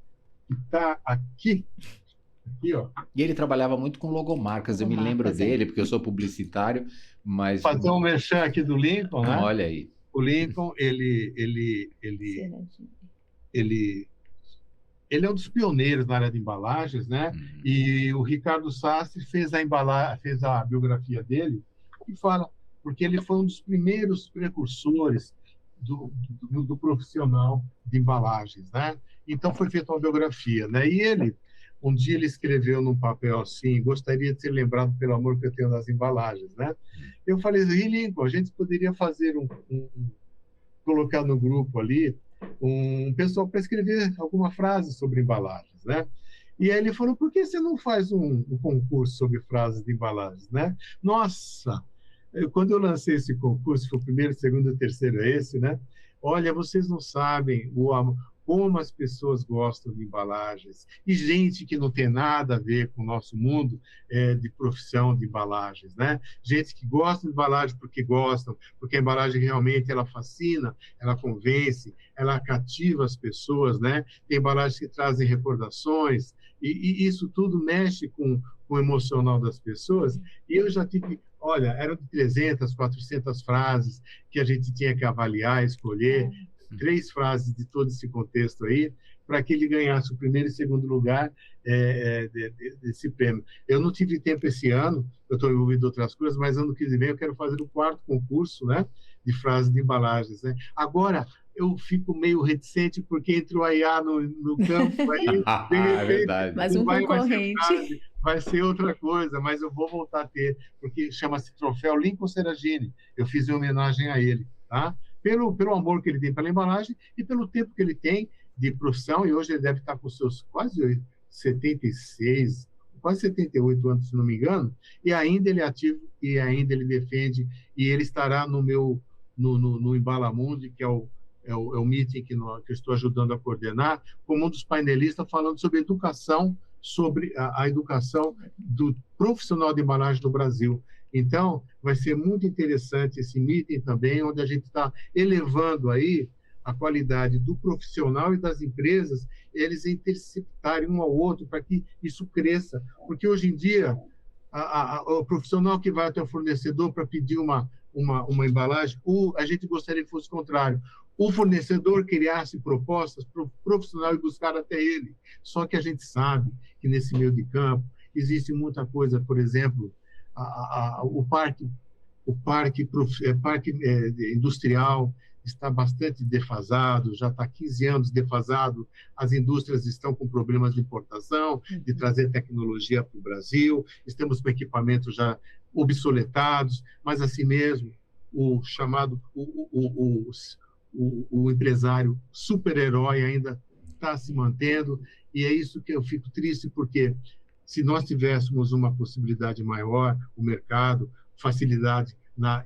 que está aqui, ó.
E ele trabalhava muito com logomarcas. Eu me lembro dele, porque eu sou publicitário, mas...
Fazer um merchan aqui do Lincoln, né?
Olha aí.
O Lincoln, ele é um dos pioneiros na área de embalagens, né? E o Ricardo Sastre fez a biografia dele, e fala, porque ele foi um dos primeiros precursores do profissional de embalagens, né? Então foi feita uma biografia, né? E um dia ele escreveu num papel assim: gostaria de ser lembrado pelo amor que eu tenho nas embalagens, né? Eu falei assim, Lincoln, a gente poderia fazer colocar no grupo ali um pessoal para escrever alguma frase sobre embalagens, né? E aí ele falou, por que você não faz um concurso sobre frases de embalagens, né? Nossa! Quando eu lancei esse concurso, foi o primeiro, segundo, terceiro esse, né? Olha, vocês não sabem como as pessoas gostam de embalagens. E gente que não tem nada a ver com o nosso mundo de profissão de embalagens, né? Gente que gosta de embalagem porque gostam, porque a embalagem realmente ela fascina, ela convence, ela cativa as pessoas, né? Tem embalagens que trazem recordações, e isso tudo mexe com o emocional das pessoas. E eu já tive... Olha, eram 300, 400 frases que a gente tinha que avaliar, escolher, 3 frases de todo esse contexto aí, para que ele ganhasse o primeiro e segundo lugar desse prêmio. Eu não tive tempo esse ano, eu estou envolvido em outras coisas, mas ano que vem eu quero fazer o 4º concurso, né, de frases de embalagens, né? Agora, eu fico meio reticente, porque entre o IA no campo, aí, de repente,
é verdade.
Mas um concorrente...
Vai ser outra coisa, mas eu vou voltar a ter, porque chama-se Troféu Lincoln Seragini. Eu fiz em homenagem a ele, tá? Pelo amor que ele tem pela embalagem e pelo tempo que ele tem de profissão, e hoje ele deve estar com seus quase 76, quase 78 anos, se não me engano, e ainda ele é ativo, e ainda ele defende, e ele estará no Embalamundi, que é o meeting que eu estou ajudando a coordenar, como um dos painelistas falando sobre educação, sobre a educação do profissional de embalagem no Brasil. Então, vai ser muito interessante esse meeting também, onde a gente está elevando aí a qualidade do profissional e das empresas, eles interceptarem um ao outro para que isso cresça. Porque hoje em dia, o profissional que vai até o fornecedor para pedir uma embalagem, a gente gostaria que fosse o contrário. O fornecedor criasse propostas para o profissional e buscar até ele. Só que a gente sabe que nesse meio de campo existe muita coisa, por exemplo, o parque industrial está bastante defasado, já está 15 anos defasado, as indústrias estão com problemas de importação, de trazer tecnologia para o Brasil, estamos com equipamentos já obsoletados, mas assim mesmo, o chamado o empresário super-herói ainda está se mantendo, e é isso que eu fico triste, porque se nós tivéssemos uma possibilidade maior, o mercado, facilidade na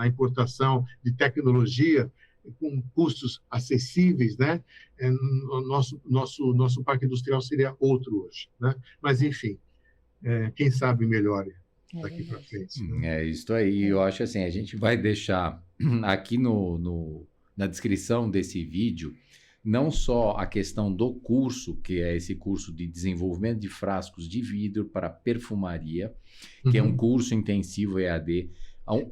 importação de tecnologia, com custos acessíveis, né? Nosso parque industrial seria outro hoje, né? Mas, enfim, quem sabe melhore daqui para frente.
É isso aí. Eu acho assim, a gente vai deixar aqui na descrição desse vídeo não só a questão do curso, que é esse curso de desenvolvimento de frascos de vidro para perfumaria, que é um curso intensivo EAD,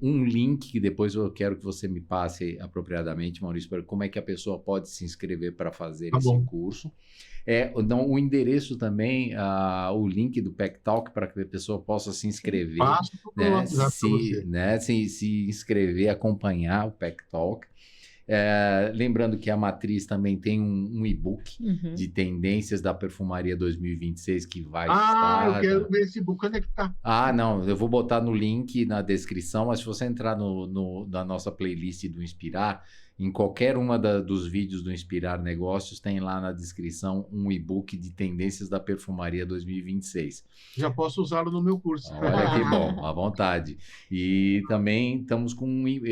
um link que depois eu quero que você me passe apropriadamente, Maurício, para como é que a pessoa pode se inscrever para fazer esse curso. Então, o endereço também, o link do PEC Talk, para que a pessoa possa se inscrever, se inscrever, acompanhar o PEC Talk. Lembrando que a Matriz também tem um e-book
Uhum.
de tendências da perfumaria 2026 que vai
Ah, eu
estar...
quero ver esse book. Onde é que tá?
Ah, não, eu vou botar no link na descrição, mas se você entrar na nossa playlist do Inspirar, em qualquer uma dos vídeos do Inspirar Negócios, tem lá na descrição um e-book de tendências da perfumaria 2026.
Já posso usá-lo no meu curso.
Olha que bom, à vontade. E também estamos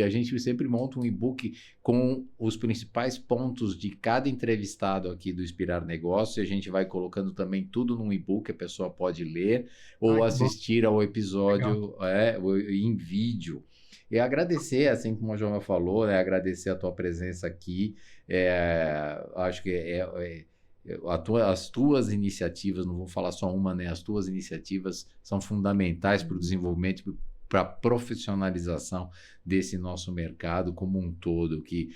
a gente sempre monta um e-book com os principais pontos de cada entrevistado aqui do Inspirar Negócio, e a gente vai colocando também tudo num e-book, a pessoa pode ler ou assistir ao episódio em vídeo. E agradecer, assim como a Joana falou, né, agradecer a tua presença aqui. Acho que as tuas iniciativas, não vou falar só uma, né? As tuas iniciativas são fundamentais para o desenvolvimento, para a profissionalização desse nosso mercado como um todo, que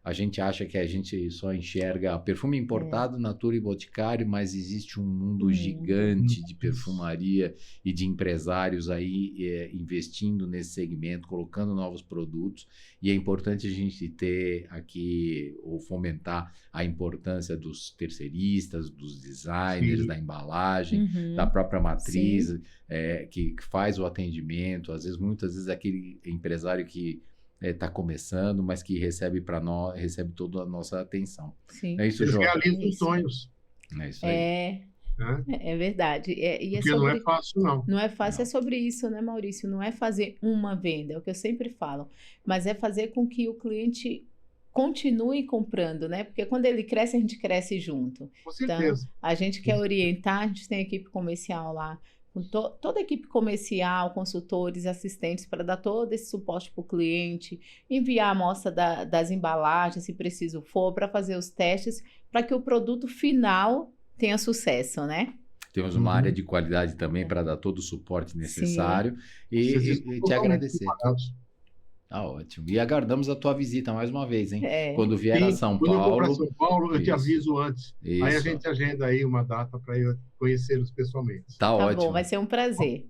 a gente acha que a gente só enxerga perfume importado, Natura e Boticário, mas existe um mundo gigante de perfumaria e de empresários aí investindo nesse segmento, colocando novos produtos, e é importante a gente ter aqui, ou fomentar a importância dos terceiristas, dos designers,
Sim.
da embalagem, da própria matriz, que faz o atendimento, muitas vezes aquele empresário que está começando, mas que recebe toda a nossa atenção.
Sim.
É isso,
Eles
João.
realizam sonhos.
É isso aí.
Né?
É verdade.
Porque não é fácil, não.
Não é fácil, é sobre isso, né, Maurício? Não é fazer uma venda, é o que eu sempre falo, mas é fazer com que o cliente continue comprando, né? Porque quando ele cresce, a gente cresce junto.
Com certeza.
Então, a gente quer orientar, a gente tem equipe comercial lá, com toda a equipe comercial, consultores, assistentes, para dar todo esse suporte para o cliente, enviar a amostra das embalagens, se preciso for, para fazer os testes, para que o produto final tenha sucesso, né?
Temos uma área de qualidade também para dar todo o suporte necessário.
Vocês
E te agradecer.
preparados.
Tá ótimo. E aguardamos a tua visita mais uma vez, hein? Quando vier
Sim,
a São
quando
Paulo.
eu for para São Paulo, eu te
Isso.
aviso antes.
Isso.
Aí a gente agenda aí uma data para eu conhecê-los pessoalmente.
Tá ótimo.
Bom, vai ser um prazer.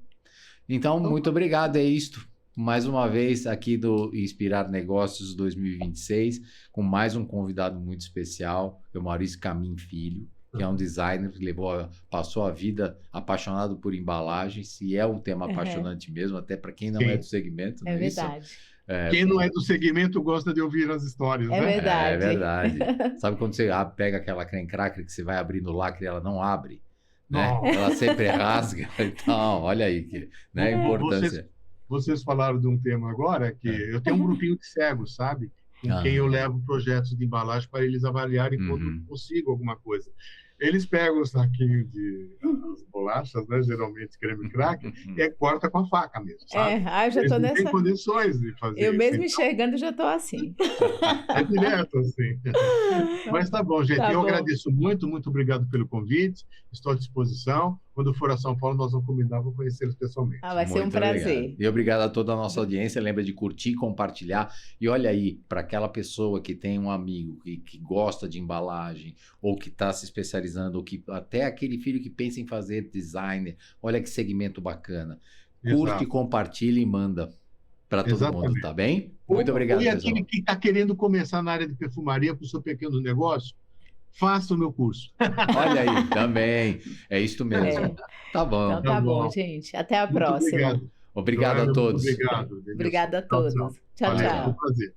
Então, muito obrigado. É isto. Mais uma vez aqui do Inspirar Negócios 2026, com mais um convidado muito especial, o Maurício Camin Filho, que é um designer que passou a vida apaixonado por embalagens, e é um tema apaixonante mesmo, até para quem não é do segmento.
É verdade.
Quem não é do segmento gosta de ouvir as histórias, né?
Verdade.
É verdade. Sabe quando você pega aquela creme cracker que você vai abrindo o lacre e ela não abre? Né? Ela sempre rasga. Então, olha aí que, né, a importância.
Vocês falaram de um tema agora que eu tenho um grupinho de cegos, sabe? Com quem eu levo projetos de embalagem para eles avaliarem quando eu consigo alguma coisa. Eles pegam o saquinho as bolachas, né? Geralmente creme cracker, e corta com a faca mesmo, sabe?
Eu já tô
Eles não
nessa.
têm condições de fazer
Eu
isso.
mesmo enxergando já tô assim.
É direto, assim. Mas tá bom, gente.
Tá
eu
bom.
agradeço muito, muito obrigado pelo convite. Estou à disposição. Quando for a São Paulo, nós vamos combinar, vou conhecê-los pessoalmente.
Vai ser um
Muito
prazer.
obrigado. E obrigado a toda a nossa audiência. Lembra de curtir, compartilhar. E olha aí, para aquela pessoa que tem um amigo que gosta de embalagem, ou que está se especializando, ou que até aquele filho que pensa em fazer designer. Olha que segmento bacana. Curte,
Exato.
compartilha e manda para todo
Exatamente.
mundo, tá bem? Muito obrigado,
E
pessoal.
aquele que está querendo começar na área de perfumaria para o seu pequeno negócio, faça o meu curso.
Olha aí, também. É isso mesmo. Tá bom.
Então tá bom, gente. Até a
Muito
próxima.
obrigado.
Obrigado a todos.
Obrigado. Denilson.
Obrigada a todos. Tchau,
Valeu,
tchau.
foi um prazer.